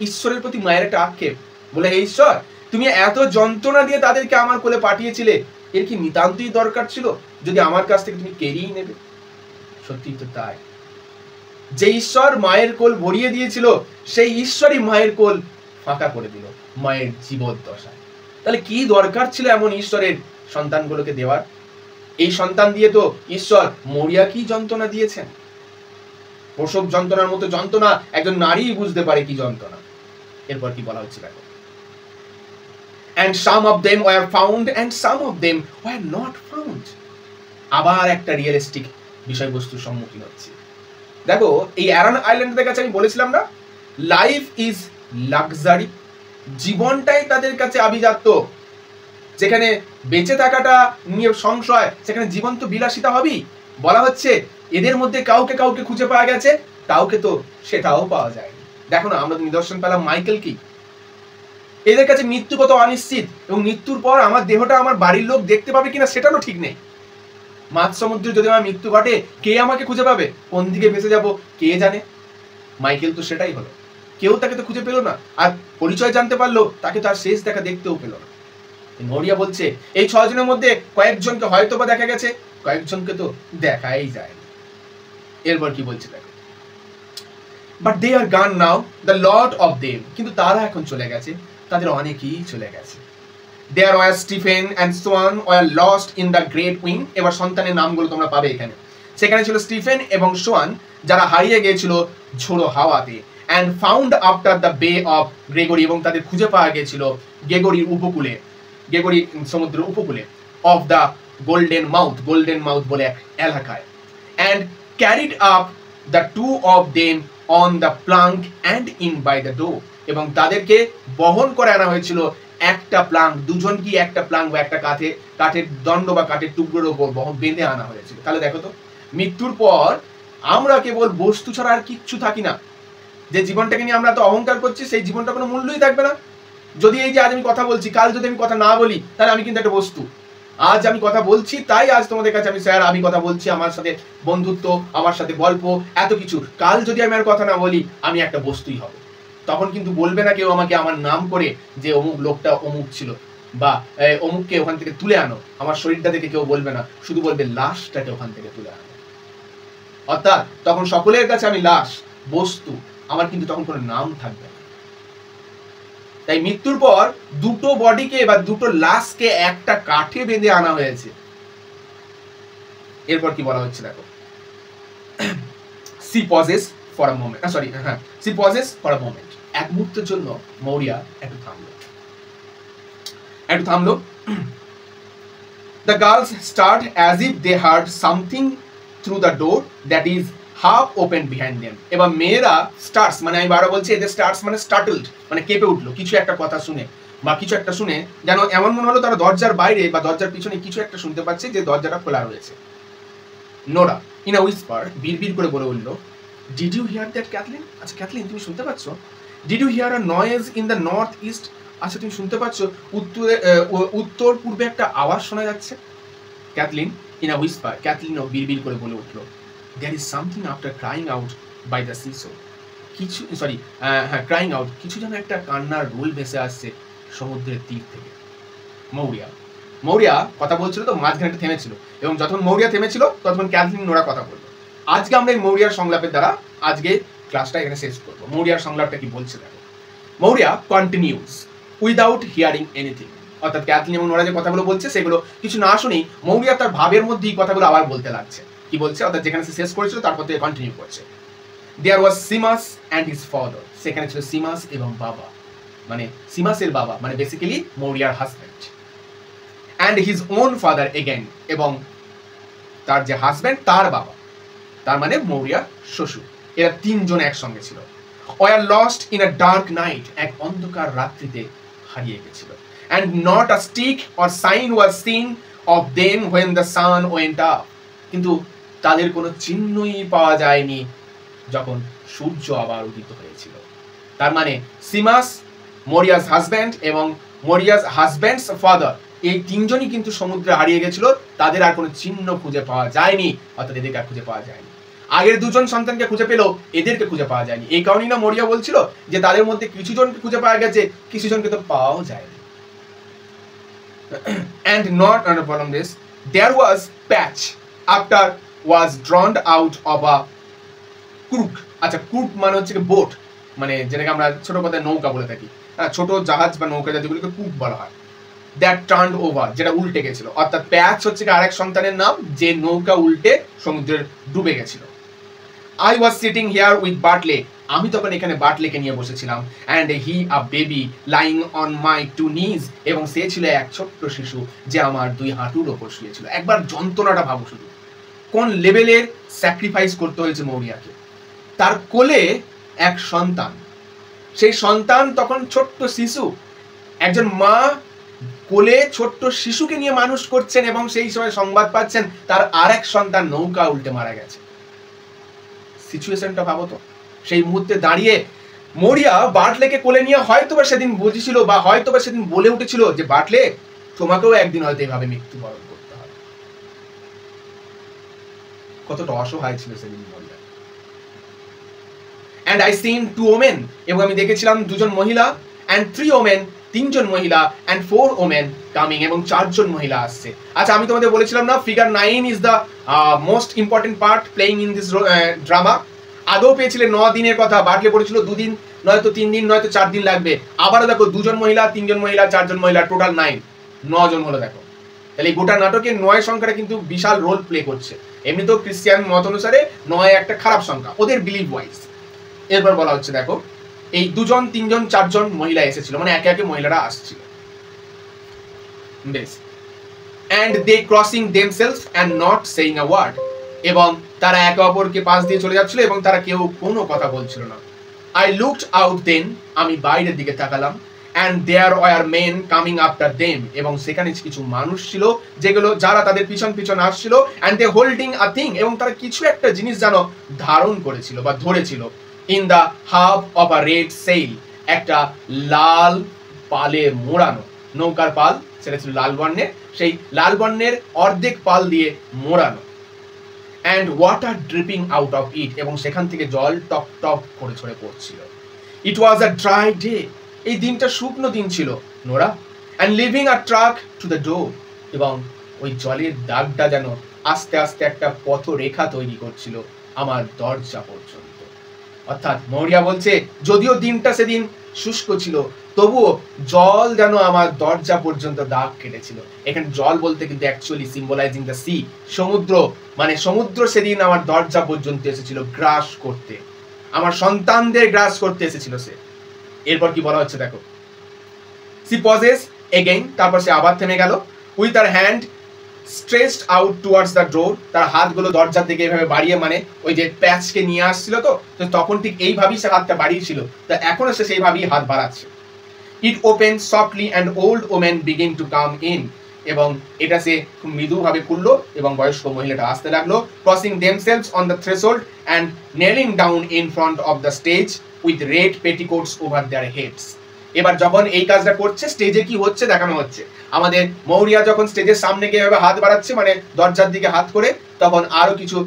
ঈশ্বরের প্রতি মায়ের একটা আক্ষেপ। বলে হে ঈশ্বর, তুমি এত যন্ত্রণা দিয়ে তাদেরকে আমার কোলে পাঠিয়েছিলে, এর কি নিতান্তই দরকার ছিল যদি আমার কাছ থেকে তুমি কেড়েই নেবে? সত্যি তো তাই, যে ঈশ্বর মায়ের কোল ভরিয়ে দিয়েছিল সেই ঈশ্বরই মায়ের কোল ফাঁকা করে দিল মায়ের জীবদ্দশায়। তাহলে কি দরকার ছিল এমন ঈশ্বরের সন্তানগুলোকে দেওয়ার? এই সন্তান দিয়ে তো ঈশ্বর মৌরিয়া কি যন্ত্রণা দিয়েছেন। প্রসব যন্ত্রণার মতো যন্ত্রণা একজন নারী বুঝতে পারে কি যন্ত্রণা। এরপর কি বলা হচ্ছে দেখো, and some of them were found and some of them were not found. আবার একটা রিয়েলিস্টিক বিষয়বস্তুর সম্মুখীন হচ্ছে। দেখো এই অ্যারন আইল্যান্ডের কাছে আমি বলেছিলাম না, লাইফ ইজ লাক্সারি, জীবনটাই তাদের কাছে আভিজাত্য। যেখানে বেঁচে থাকাটা নিয়ে সংশয়, সেখানে জীবন তো বিলাসিতা হবেই। বলা হচ্ছে এদের মধ্যে কাউকে কাউকে খুঁজে পাওয়া গেছে, কাউকে তো সেটাও পাওয়া যায়নি। দেখো না, আমরা নিদর্শন পেলাম মাইকেল কি, এদের কাছে মৃত্যু কত অনিশ্চিত, এবং মৃত্যুর পর আমার দেহটা আমার বাড়ির লোক দেখতে পাবে কিনা সেটারও ঠিক নেই। মাঝ সমুদ্রে যদি আমার মৃত্যু ঘটে, কে আমাকে খুঁজে পাবে, কোন দিকে ভেসে যাব কে জানে। মাইকেল তো সেটাই হলো, কেউ তাকে তো খুঁজে পেল না, আর পরিচয় জানতে পারলো তাকে তার শেষ দেখা দেখতেও পেল না। মৌরিয়া বলছে এই 6 জনের মধ্যে কয়েকজনকে হয়তো বা দেখা গেছে, কয়েকজনকে তো দেখাই যায় না। এরপর কি বলছে দেখো, but they are gone now the lot of them, কিন্তু তারা এখন চলে গেছে, তাদের অনেকেই চলে গেছে। There were Stephen and Shawn were lost in the great wind, এবার সন্তানের নামগুলো তোমরা পাবে এখানে। সেখানে ছিল স্টিফেন এবং সোয়ান, যারা হারিয়ে গিয়েছিল ঝোড়ো হাওয়াতে। অ্যান্ড ফাউন্ড আফটার দ্য বে অফ গ্রেগরি, এবং তাদের খুঁজে পাওয়া গিয়েছিল গ্রেগরির উপকূলে, গ্রেগরি সমুদ্রের উপকূলে। Of the golden mouth, golden mouth বলে এক এলাকায়। And carried up the two of them on the plank and in by the door, এবং তাদেরকে বহন করে আনা হয়েছিল একটা প্লাঙ্ক, দুজন কি একটা প্লাঙ্ক বা একটা কাঠের দণ্ড বা কাঠের টুকরোর উপর বহন বেঁধে আনা হয়েছিল। তাহলে দেখো তো, মৃত্যুর পর আমরা কেবল বস্তু ছাড়া আর কিচ্ছু থাকি না। যে জীবনটাকে নিয়ে আমরা তো অহংকার করছি, সেই জীবনটা কোনো মূল্যই থাকবে না। যদি এই যে আজ আমি কথা বলছি, কাল যদি আমি কথা না বলি, তাহলে আমি কিন্তু একটা বস্তু। আজ আমি কথা বলছি, তাই আজ তোমাদের কাছে আমি স্যার আমি কথা বলছি, আমার সাথে বন্ধুত্ব, আমার সাথে গল্প, এত কিছু। কাল যদি আমি আর কথা না বলি, আমি একটা বস্তুই হব। তখন কিন্তু বলবে না কেউ আমাকে আমার নাম করে যে অমুক লোকটা অমুক ছিল, বা অমুককে ওখান থেকে তুলে আনো। আমার শরীরটা দেখে কেউ বলবে না, শুধু বলবে লাশটাকে ওখান থেকে তুলে আনো। অর্থাৎ তখন সকলের কাছে আমি লাশ, বস্তু, আমার কিন্তু তখন কোনো নাম থাকবে না। তাই মৃত্যুর পর দুটো বডিকে বা দুটো লাশকে একটা কাঠে বেঁধে আনা হয়েছে। এরপর কি বলা হচ্ছে দেখো, she pauses for a moment, she pauses for a moment, এক মুহূর্তের জন্য মৌরিয়া একটু থামলো। The girls start as if they heard something through the door that is half open behind them. এবার মেয়েরা স্টার্টস, মানে আমি বারবার বলছি, এদের স্টার্টস মানে স্টার্টলড, মানে কেঁপে উঠলো কিছু একটা কথা শুনে বা কিছু একটা শুনে, যেন এমন মনে হলো তারা দরজার বাইরে বা দরজার পিছনে কিছু একটা শুনতে পাচ্ছে, যে দরজাটা খোলা রয়েছে। নোরা ইন আ হুইসপার, বিড়বিড় করে বলে উঠলো, did you hear that Kathleen? আচ্ছা ক্যাথলিন, তুমি শুনতে পাচ্ছ? Did you hear a noise in the north east? আচ্ছা তুমি শুনতে পাচ্ছ উত্তর পূর্বে একটা আওয়াজ শোনা যাচ্ছে? ক্যাথলিন ইন আ হুইসপার, ক্যাথলিনও বিড়বিড় করে বলে উঠলো, there is something after crying out by the seashore, কিছু ক্রাইং আউট, কিছু যেন একটা কান্নার রোল ভেসে আসছে সমুদ্রের তীর থেকে। মৌরিয়া কথা বলছিল, তো মাঝখানে থেমেছিল, এবং যখন মৌরিয়া থেমেছিল তখন ক্যাথলিন নোরা কথা বললো। আজকে আমরা এই মৌরিয়ার সংলাপের দ্বারা আজকে ক্লাসটা এখানে শেষ করবো। মৌরিয়ার সংলাপটা কি বলছে দেখো। Maurya continuous without hearing anything, অর্থাৎ ক্যাথলিন এবং নোরা যে কথাগুলো বলছে সেগুলো কিছু না শুনেই মৌরিয়া তার ভাবের মধ্যেই কথাগুলো আবার বলতে লাগছে। কি বলছে, অর্থাৎ যেখানে সে শেষ করেছিল তারপর থেকে কন্টিনিউ করছে। There was Seamus and his father, সেখানে ছিল সিমাস এবং বাবা, মানে সিমাসের বাবা, মানে বেসিক্যালি মৌরিয়ার husband. And his own father again, এবং তার যে হাজব্যান্ড তার বাবা, তার মানে মৌরিয়ার শ্বশুর, এরা তিনজন একসঙ্গে ছিল। Were lost in a dark night, এক অন্ধকার রাত্রিতে হারিয়ে গেছিল। And not a stick or sign was seen of them when the sun went up, কিন্তু তাদের কোনো চিহ্নই পাওয়া যায়নি যখন সূর্য আবার উদিত হয়েছিল। তার মানে সিমাস, মৌরিয়াস হাজব্যান্ড এবং মৌরিয়াস হাজব্যান্ডস ফাদার, এই তিনজনই কিন্তু সমুদ্রে হারিয়ে গেছিল, তাদের আর কোনো চিহ্ন খুঁজে পাওয়া যায়নি, অর্থাৎ এদেরকে আর খুঁজে পাওয়া যায়নি। আগের দুজন সন্তানকে খুঁজে পেলেও এদেরকে খুঁজে পাওয়া যায়নি। এই কারণেই না মৌরিয়া বলছিল যে তাদের মধ্যে কিছু জনকে খুঁজে পাওয়া গেছে, কিছু জনকে তো পাওয়াও যায়নি। And not on a problem this, there was patch after was drawn out of a crook. আচ্ছা ক্রুক মানে হচ্ছে বোট, মানে যেটাকে আমরা ছোট কথায় নৌকা বলে থাকি, ছোট জাহাজ বা নৌকা যেগুলোকে ক্রুক বলা হয়। দ্যাট টার্নড ওভার, যেটা উল্টে গেছিল, অর্থাৎ প্যাচ হচ্ছে আরেক সন্তানের নাম যে নৌকা উল্টে সমুদ্রের ডুবে গেছিল। I was sitting here with Bartley, আমি তখন এখানে বার্টলেকে নিয়ে বসেছিলাম। And he a baby lying on my two knees, এবং সে ছিল এক ছোট্ট শিশু যে আমার দুই হাঁটুর ওপর শুয়েছিল। একবার যন্ত্রণাটা ভাবো শুধু, কোন লেভেলের স্যাক্রিফাইস করতে হয়েছে মৌরিয়াকে। তার কোলে এক সন্তান, সেই সন্তান তখন ছোট্ট শিশু, একজন মা কোলে ছোট্ট শিশুকে নিয়ে মানুষ করছেন, এবং সেই সময় সংবাদ পাচ্ছেন তার আরেক সন্তান নৌকা উল্টে মারা গেছে। সিচুয়েশনটা ভাবো তো। সেই মুহূর্তে দাঁড়িয়ে মৌরিয়া বার্টলেকে কোলে নিয়ে হয়তোবা সেদিন বুঝেছিল বা হয়তোবা সেদিন বলে উঠেছিল যে বার্টলে, তোমাকেও একদিন হয়তো এইভাবে মৃত্যুবরণ করতে হবে। কতটা অসহায় ছিল সেদিন Maurya. And I seen two women, এবং আমি দেখেছিলাম দুজন মহিলা। অ্যান্ড থ্রি ওমেন, তিনজন মহিলা অ্যান্ড 4 ওমেন কামিং, এবং 4 জন মহিলা আসছে। আচ্ছা, আমি তোমাদের বলেছিলাম না figure 9 is the most important part playing in this drama. আগেও পেয়েছিলে 9 দিনের কথা, বাটলে পড়েছিল 2 দিন, নয়তো 3 দিন, নয়তো 4 দিন লাগবে। আবারও দেখো 2 জন মহিলা, 3 জন মহিলা, 4 জন মহিলা, টোটাল 9 জন হলো। দেখো তাহলে এই গোটা নাটকে 9 সংখ্যাটা কিন্তু বিশাল রোল প্লে করছে। এমনিতেও খ্রিস্টান মত অনুসারে 9 একটা খারাপ সংখ্যা, ওদের বিলিভ ওয়াইজ। এরপর বলা হচ্ছে দেখো এই 2 জন 3 জন 4 জন মহিলা এসেছিল, মানে একে একে মহিলারা আসছিল। বেশ, and they crossing themselves and not saying a word, এবং তারা একে অপরকে পাশ দিয়ে চলে যাচ্ছিল এবং তারা কেউ কোনো কথা বলছিল না। I looked out then, আমি বাইরের দিকে তাকালাম, and there were men coming after them, এবং সেখানে কিছু মানুষ ছিল যারা তাদের পিছন পিছন আসছিল, and they holding a thing, এবং তারা কিছু একটা জিনিস যেন ধারণ করেছিল বা ধরেছিল, in the half of a red sail, একটা লাল পালে মোড়ানো নৌকার পাল, সেটা ছিল লাল বর্ণের, সেই লাল বর্ণের অর্ধেক পাল দিয়ে মোড়ানো, and water dripping out of it, এবং সেখান থেকে জল টপ টপ করে ঝরে পড়ছিল। It was a dry day, এই দিনটা শুকনো দিন ছিল Nora, and leaving a track to the door, এবং ওই জলের দাগটা যেন আস্তে আস্তে একটা পথরেখা তৈরি করছিল আমার দরজা পর্যন্ত। অর্থাৎ মৌরিয়া বলছে যদিও দিনটা সেদিন শুষ্ক ছিল, তবুও জল যেন আমার দরজা পর্যন্ত দাগ কেটেছিল। এখানে জল বলতে কিন্তু অ্যাকচুয়ালি সিম্বলাইজিং দ্য সি, সমুদ্র, মানে সমুদ্র সেদিন আমার দরজা পর্যন্ত এসেছিল গ্রাস করতে, আমার সন্তানদের গ্রাস করতে এসেছিল সে। এরপর কি বলা হচ্ছে দেখো, সি পজেস এগেইন, তারপর সে আবার থেমে গেল, with her hand stretched out towards the door, তার হাতগুলো দরজার দিকে এইভাবে বাড়িয়ে, মানে ওই যে প্যাচকে নিয়ে আসছিল তো তখন ঠিক এইভাবেই সে হাতটা বাড়িয়েছিল, তো এখনো সে সেইভাবেই হাত বাড়াচ্ছে। It open softly and old women begin to come in, এবং এটা সে খুব মৃদুভাবে খুললো এবং বয়স্ক মহিলাটা আসতে লাগলো, crossing themselves on the threshold and kneeling down in front of the stage with red petticoats over their heads. এবার যখন এই কাজটা করছে, স্টেজে কি হচ্ছে দেখানো হচ্ছে। আমাদের মৌরিয়া যখন স্টেজের সামনে গিয়ে হাত বাড়াচ্ছে, মানে দরজার দিকে হাত করে, তখন আরো কিছু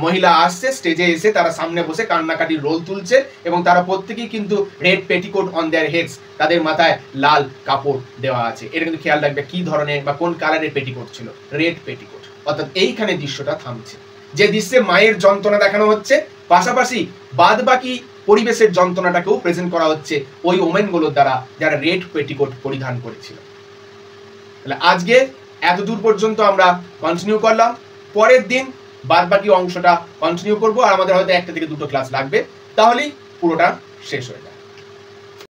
মহিলা আসছে স্টেজে এসে, তারা সামনে বসে কান্নাকাটির রোল তুলছে, এবং তারা প্রত্যেকেই কিন্তু red petticoat on their heads, তাদের মাথায় লাল কাপড় দেওয়া আছে। এটা কিন্তু খেয়াল রাখবে কি ধরনের বা কোন কালারের পেটিকোট ছিল, রেড পেটিকোট। অর্থাৎ এইখানে দৃশ্যটা থামছে, যে দৃশ্যে মায়ের যন্ত্রণা দেখানো হচ্ছে, পাশাপাশি বাদ বাকি পরিবেশের যন্ত্রণাটাকেও প্রেজেন্ট করা হচ্ছে ওই ওমেনগুলোর দ্বারা যারা রেড পেটিকোট পরিধান করেছিল। তাহলে আজকে এত দূর পর্যন্ত আমরা কন্টিনিউ করলাম, পরের দিন বাদ বাকি অংশটা কন্টিনিউ করবো, আর আমাদের হয়তো 1 থেকে 2 ক্লাস লাগবে, তাহলেই পুরোটা শেষ হয়ে যাবে।